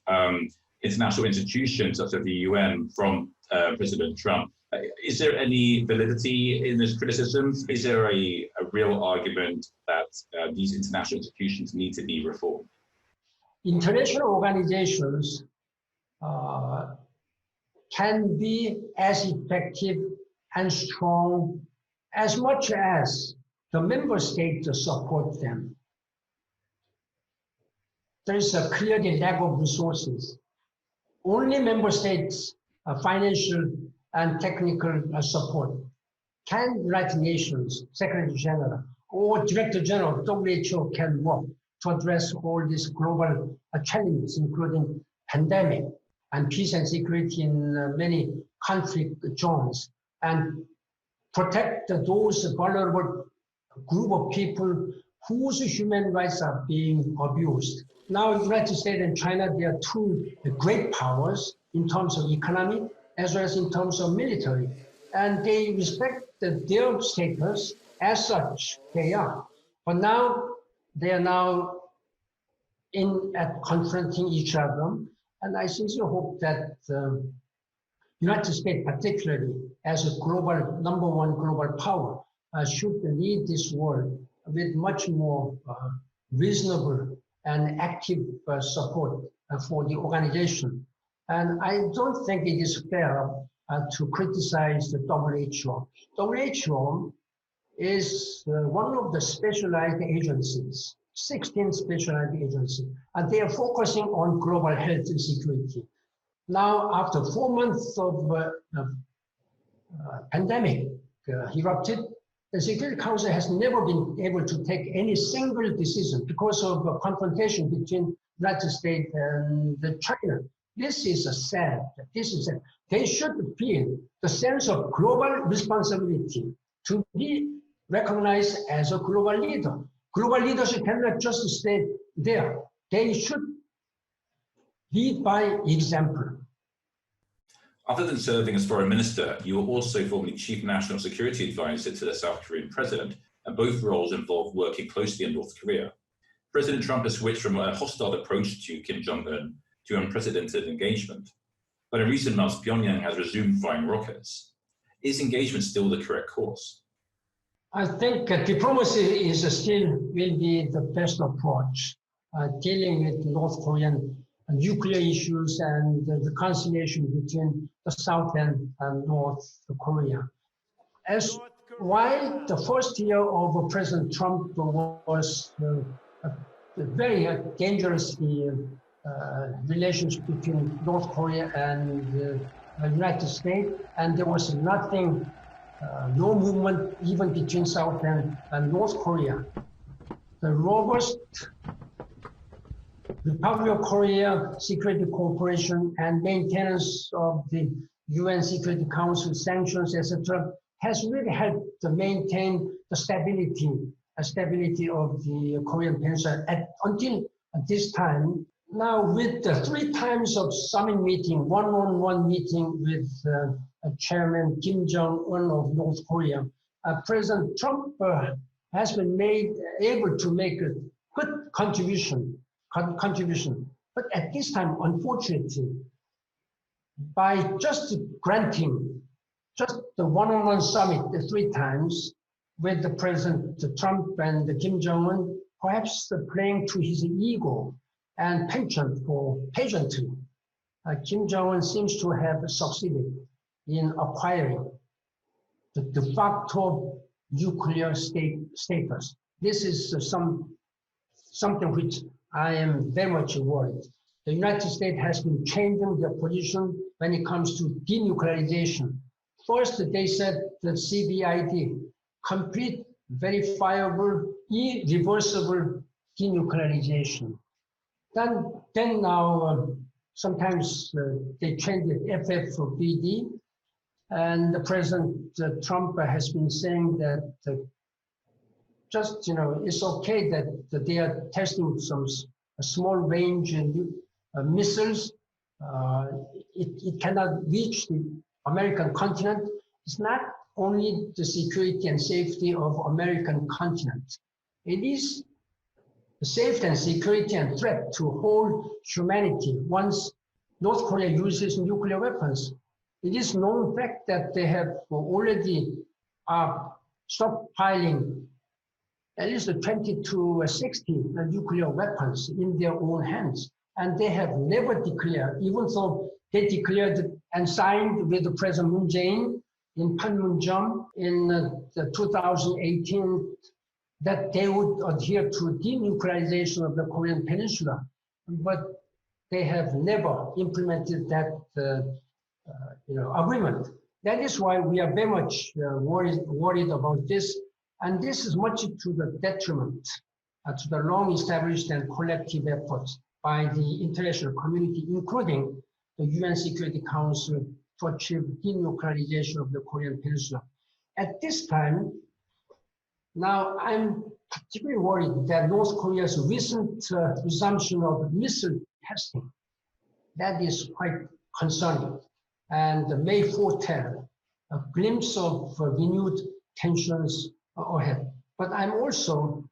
international institutions such as the UN from President Trump, is there any validity in this criticism? Is there a real argument that these international institutions need to be reformed?
International organizations can be as effective and strong as much as the member states support them. There is a clearly lack of resources. Only member states' financial and technical support can United Nations Secretary General or Director General of WHO can work to address all these global challenges, including pandemic and peace and security in many conflict zones, and protect those vulnerable group of people whose human rights are being abused. Now, the United States and China, they are two great powers in terms of economy as well as in terms of military, and they respect their status as such. They are, but now they are now at confronting each other, and I sincerely hope that United States, particularly as a global #1 global power, should lead this world with much more reasonable and active support for the organization. And I don't think it is fair to criticize the WHO. WHO is one of the specialized agencies, 16 specialized agencies, and they are focusing on global health and security. Now, after 4 months of pandemic erupted, the Security Council has never been able to take any single decision because of a confrontation between United States and China. This is sad. This is sad. They should feel the sense of global responsibility to be recognized as a global leader. Global leadership cannot just stay there. They should lead by example.
Other than serving as foreign minister, you were also formerly chief national security advisor to the South Korean president, and both roles involved working closely in North Korea. President Trump has switched from a hostile approach to Kim Jong-un to unprecedented engagement. But in recent months, Pyongyang has resumed firing rockets. Is engagement still the correct course?
I think diplomacy is still will be the best approach, dealing with North Korean nuclear issues and the reconciliation between the South and North Korea. As while the first year of President Trump was very dangerous relationship between North Korea and the United States, and there was nothing, no movement even between South and North Korea. The robust Republic of Korea Security Cooperation and maintenance of the UN Security Council sanctions, etc., has really helped to maintain the stability of the Korean Peninsula until this time. Now, with the 3 times of summit meeting, one-on-one meeting with Chairman Kim Jong-un of North Korea, President Trump has been able to make a good contribution. But at this time, unfortunately, by just granting just the one-on-one summit 3 times with the President Trump and Kim Jong-un, perhaps playing to his ego and penchant for pageantry, Kim Jong-un seems to have succeeded in acquiring the de facto nuclear status. This is something which I am very much worried. The United States has been changing their position when it comes to denuclearization. First, they said the CVID, complete, verifiable, irreversible denuclearization. Then now, sometimes they change it FFBD, and the President Trump has been saying that just, it's okay that they are testing some small range missiles. It cannot reach the American continent. It's not only the security and safety of American continent. It is the safety and security and threat to whole humanity once North Korea uses nuclear weapons. It is known fact that they have already stockpiling at least 20 to 60 nuclear weapons in their own hands. And they have never declared, even though they declared and signed with the President Moon Jae-in in Panmunjom in 2018 that they would adhere to denuclearization of the Korean Peninsula. But they have never implemented that agreement. That is why we are very much worried about this. And this is much to the detriment to the long-established and collective efforts by the international community, including the UN Security Council, to achieve denuclearization of the Korean Peninsula. At this time, now I'm particularly worried that North Korea's recent resumption of missile testing, that is quite concerning, and may foretell a glimpse of renewed tensions ahead. But I'm also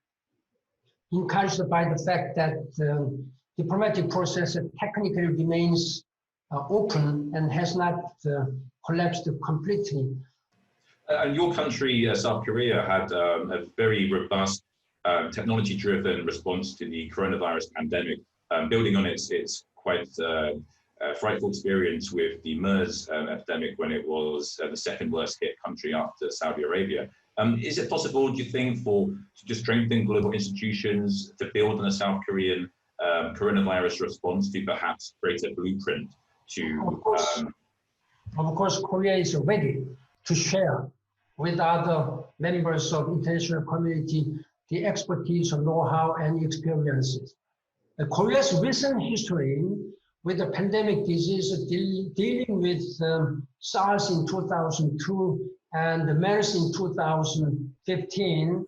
encouraged by the fact that the diplomatic process technically remains open and has not collapsed completely.
And your country, South Korea, had a very robust technology-driven response to the coronavirus pandemic, building on its quite frightful experience with the MERS epidemic when it was the second worst hit country after Saudi Arabia. Is it possible, do you think, to strengthen global institutions to build on a South Korean coronavirus response to perhaps create a blueprint to...
Of course, Korea is ready to share with other members of international community the expertise, know-how, and experiences. Korea's recent history with the pandemic disease dealing with SARS in 2002 and the MERS in 2015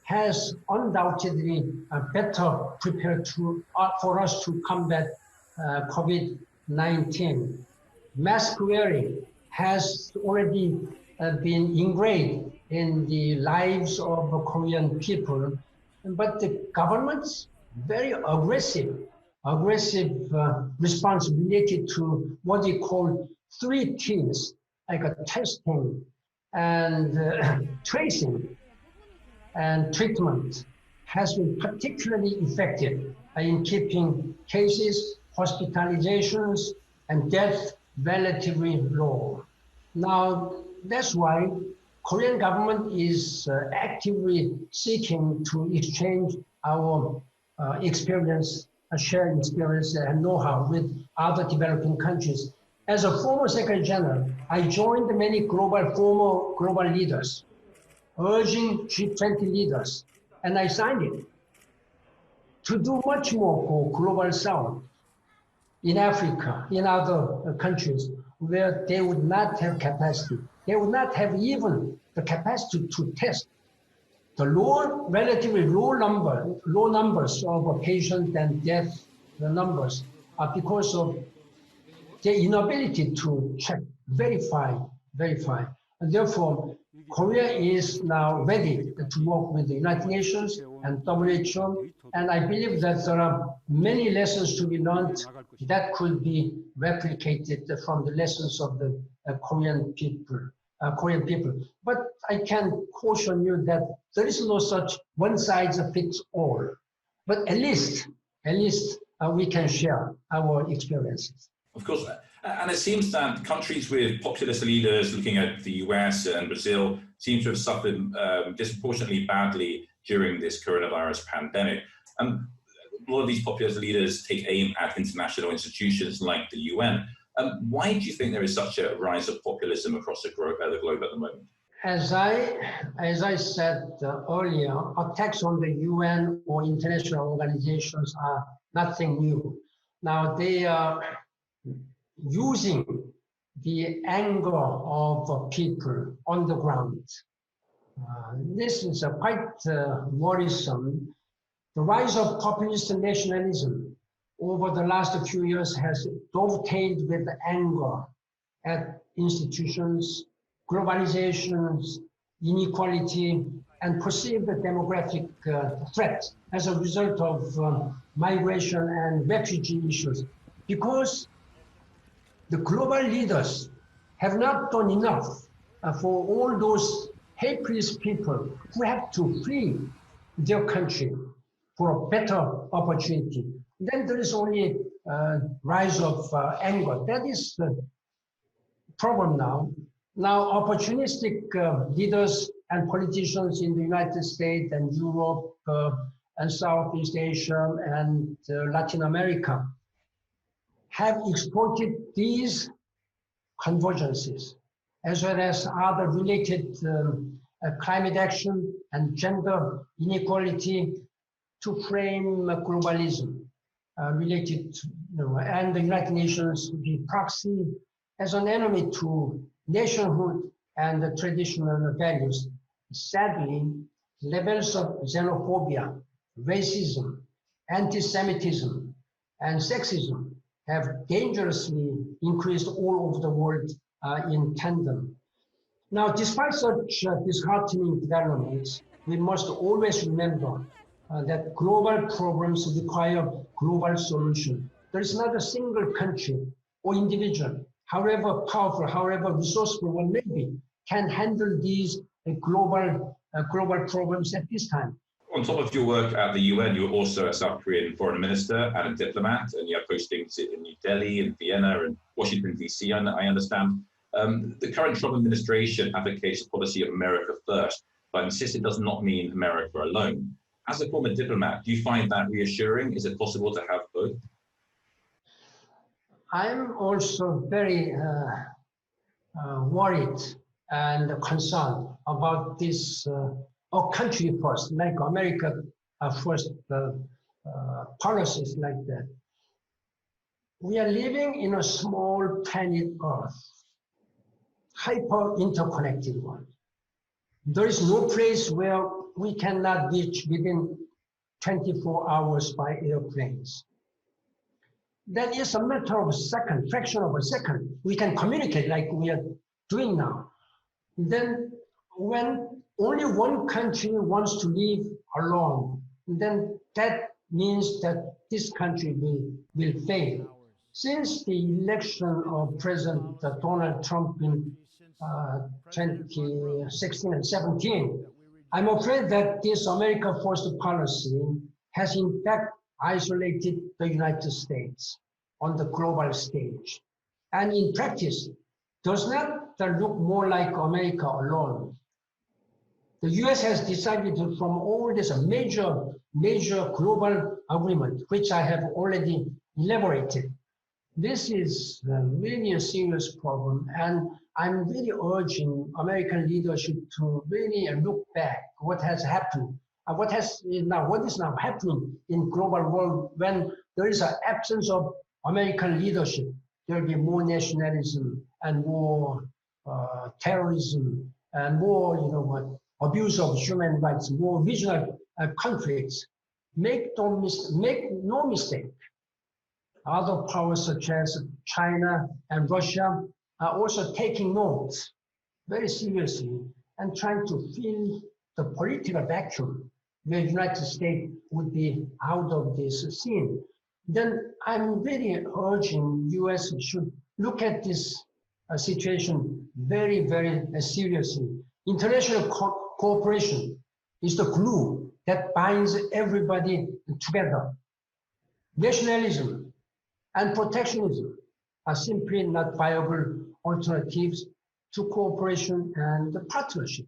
has undoubtedly better prepared for us to combat COVID-19. Mask wearing has already been ingrained in the lives of Korean people, but the government's very aggressive response related to what they call 3 T's, like testing and tracing and treatment, has been particularly effective in keeping cases, hospitalizations, and death relatively low. Now, that's why Korean government is actively seeking to exchange our experience, shared experience and know-how with other developing countries. As a former Secretary General, I joined many former global leaders, urging G20 leaders, and I signed it, to do much more for Global South in Africa, in other countries where they would not have capacity. They would not have even the capacity to test the relatively low numbers of patients and death numbers are because of their inability to check, verify. And therefore, Korea is now ready to work with the United Nations and WHO, and I believe that there are many lessons to be learned that could be replicated from the lessons of the Korean people. But I can caution you that there is no such one size fits all. But at least we can share our experiences.
Of course, and it seems that countries with populist leaders, looking at the US and Brazil, seem to have suffered disproportionately badly during this coronavirus pandemic. A lot of these populist leaders take aim at international institutions like the UN. Why do you think there is such a rise of populism across the globe at the moment?
As I said earlier, attacks on the UN or international organizations are nothing new. Now they are using the anger of people on the ground. This is quite worrisome. The rise of populist nationalism over the last few years has dovetailed with anger at institutions, globalizations, inequality, and perceived demographic threat as a result of migration and refugee issues. Because the global leaders have not done enough for all those helpless people who have to flee their country for a better opportunity. Then there is only rise of anger. That is the problem now. Now, opportunistic leaders and politicians in the United States and Europe and Southeast Asia and Latin America have exploited these convergences, as well as other related climate action and gender inequality, to frame globalism related to, and the United Nations the proxy as an enemy to nationhood and the traditional values. Sadly, levels of xenophobia, racism, anti-Semitism, and sexism have dangerously increased all over the world in tandem. Now, despite such disheartening developments, we must always remember that global problems require global solution. There is not a single country or individual, however powerful, however resourceful one may be, can handle these global problems at this time.
On top of your work at the UN, you're also a South Korean foreign minister and a diplomat, and you have postings in New Delhi, in Vienna, and Washington, D.C., I understand. The current Trump administration advocates a policy of America first, but insists it does not mean America alone. As a former diplomat, do you find that reassuring? Is it possible to have both?
I'm also very worried and concerned about this country first, like America first policies like that. We are living in a small planet Earth, hyper interconnected one. There is no place where we cannot reach within 24 hours by airplanes. That is a matter of a second, fraction of a second. We can communicate like we are doing now. Then when only one country wants to live alone, then that means that this country will fail. Since the election of President Donald Trump in 2016 and 17, I'm afraid that this America First policy has in fact isolated the United States on the global stage. And in practice, does not look more like America alone. The US has decided to, from all this major global agreement, which I have already elaborated. This is really a serious problem, and I'm really urging American leadership to really look back what has happened, what is now happening in global world when there is an absence of American leadership. There will be more nationalism and more terrorism and more, abuse of human rights, more regional conflicts. Make no mistake. Other powers such as China and Russia are also taking notes. very seriously and trying to fill the political vacuum where the United States would be out of this scene, then I'm really urging US should look at this situation very, very seriously. International cooperation is the glue that binds everybody together. Nationalism and protectionism are simply not viable alternatives to cooperation and partnership.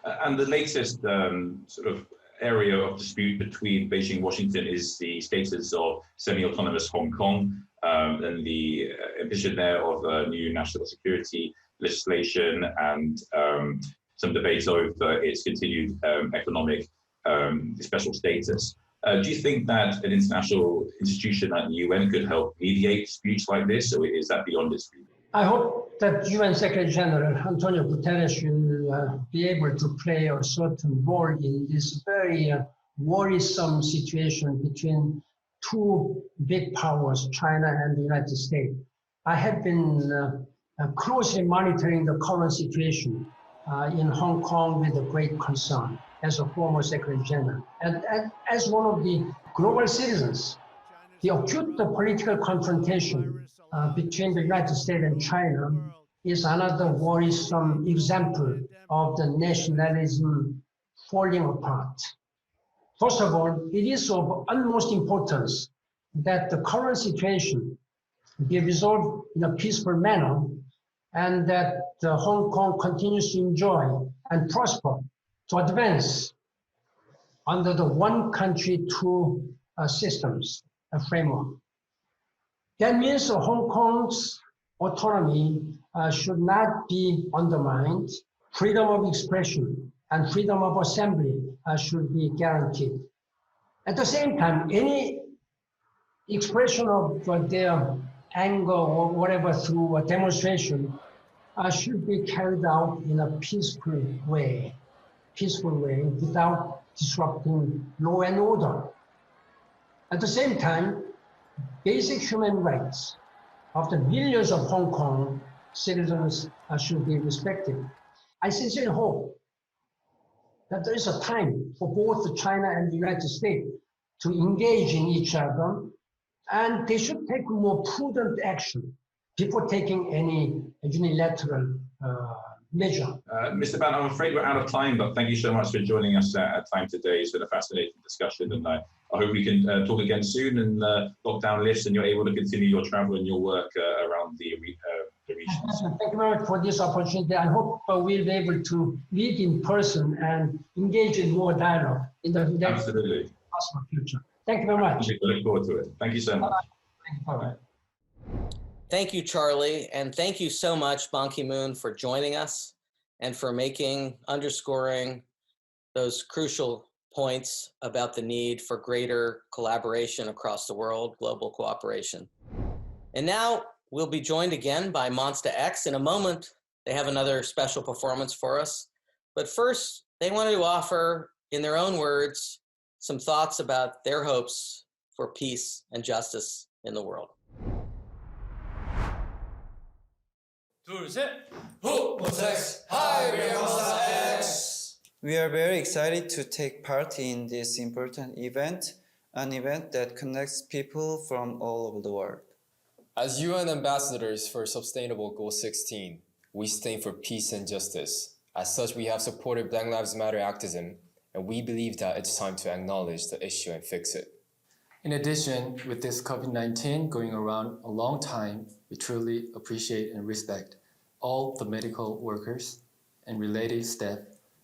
And the latest sort of area of dispute between Beijing and Washington is the status of semi-autonomous Hong Kong and the ambition there of new national security legislation and some debates over its continued economic special status. Do you think that an international institution like the UN could help mediate disputes like this, or is that beyond its reach?
I hope that UN Secretary General Antonio Guterres will be able to play a certain role in this very worrisome situation between two big powers, China and the United States. I have been closely monitoring the current situation in Hong Kong with a great concern as a former Secretary General. And as one of the global citizens, the acute political confrontation between the United States and China is another worrisome example of the nationalism falling apart. First of all, it is of utmost importance that the current situation be resolved in a peaceful manner and that Hong Kong continues to enjoy and prosper to advance under the one country, two systems framework. That means Hong Kong's autonomy should not be undermined. Freedom of expression and freedom of assembly should be guaranteed. At the same time, any expression of their anger or whatever through a demonstration should be carried out in a peaceful way without disrupting law and order. At the same time, basic human rights of the millions of Hong Kong citizens should be respected. I sincerely hope that there is a time for both China and the United States to engage in each other, and they should take more prudent action before taking any unilateral measure.
Mr. Ban, I'm afraid we're out of time, but thank you so much for joining us at Time today. It's been a fascinating discussion, and I hope we can talk again soon and lockdown lifts and you're able to continue your travel and your work around the regions.
Thank you very much for this opportunity. I hope we'll be able to meet in person and engage in more dialogue in the next possible future. Thank you very much.
I look forward to it. Thank you so much.
Bye-bye.
Thank you, Charlie, and thank you so much, Ban Ki-moon, for joining us and for underscoring those crucial points about the need for greater collaboration across the world, global cooperation. And now we'll be joined again by Monsta X. In a moment, they have another special performance for us. But first, they wanted to offer, in their own words, some thoughts about their hopes for peace and justice in the world.
Monsta X. Hi, we are Monsta X.
We are very excited to take part in this important event, an event that connects people from all over the world.
As UN ambassadors for Sustainable Goal 16, we stand for peace and justice. As such, we have supported Black Lives Matter activism, and we believe that it's time to acknowledge the issue and fix it.
In addition, with this COVID-19 going around a long time, we truly appreciate and respect all the medical workers and related staff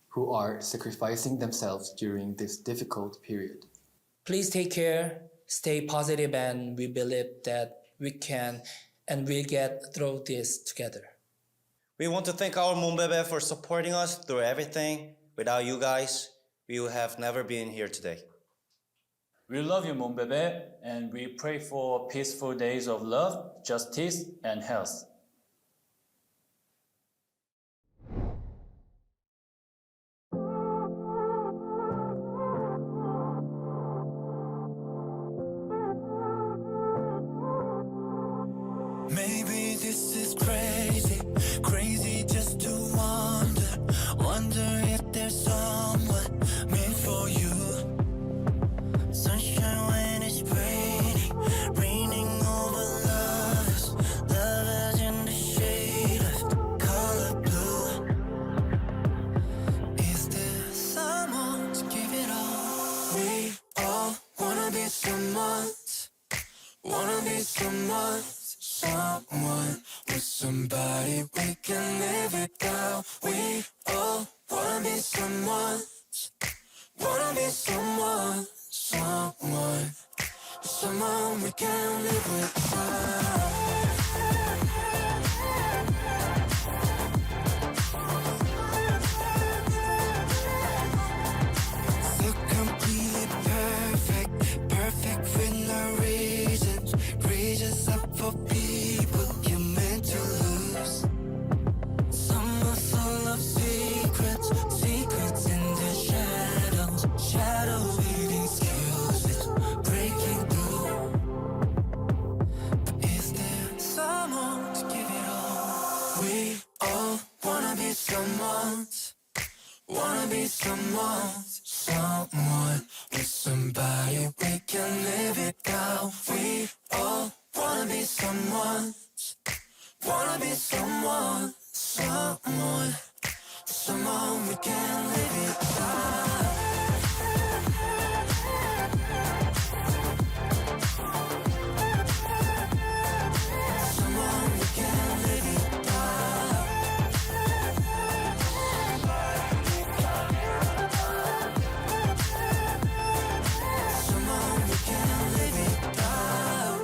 who are sacrificing themselves during this difficult period.
Please take care, stay positive, and we believe that we can and we'll get through this together.
We want to thank our Monbebe for supporting us through everything. Without you guys, we would have never been here today.
We love you, Monbebe, and we pray for peaceful days of love, justice, and health.
Maybe this is crazy, crazy just to want somebody, we can live it down. We all wanna be someone, wanna be someone, someone, someone we can live without. So completely perfect, perfect with no reasons, reasons up for people you're meant to lose. Summer full of secrets, secrets in the shadows, shadows leading skills with breaking through. But is there someone to give it all? We all wanna be someone's, wanna be someone's, someone with somebody we can live it down. We all wanna be someone's, wanna be someone, someone, someone we can live it down. Someone we can live it down. Someone we can live it down.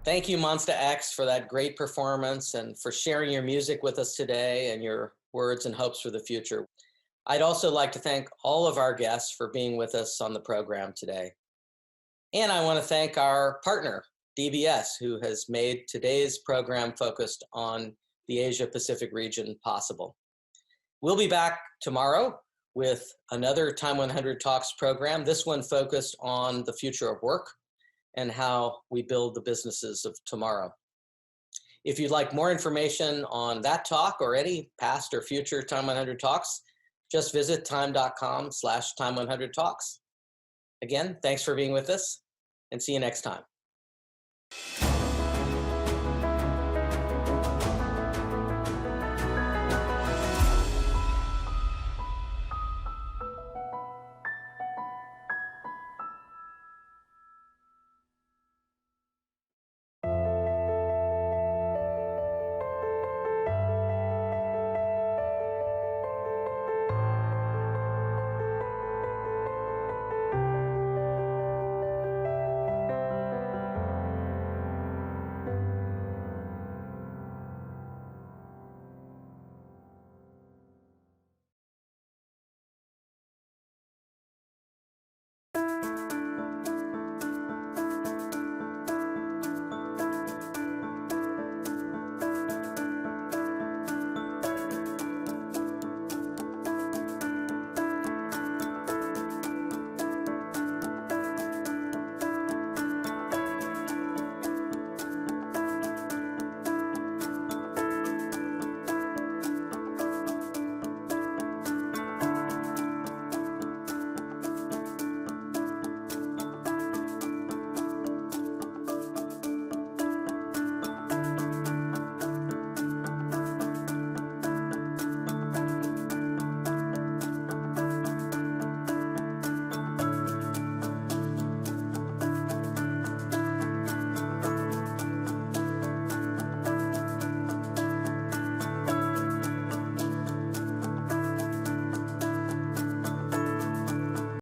Thank you, Monsta X, for that great performance and for sharing your music with us today and your words and hopes for the future. I'd also like to thank all of our guests for being with us on the program today. And I want to thank our partner, DBS, who has made today's program focused on the Asia-Pacific region possible. We'll be back tomorrow with another Time 100 Talks program, this one focused on the future of work and how we build the businesses of tomorrow. If you'd like more information on that talk or any past or future Time 100 Talks, just visit time.com/Time100 Talks. Again, thanks for being with us and see you next time.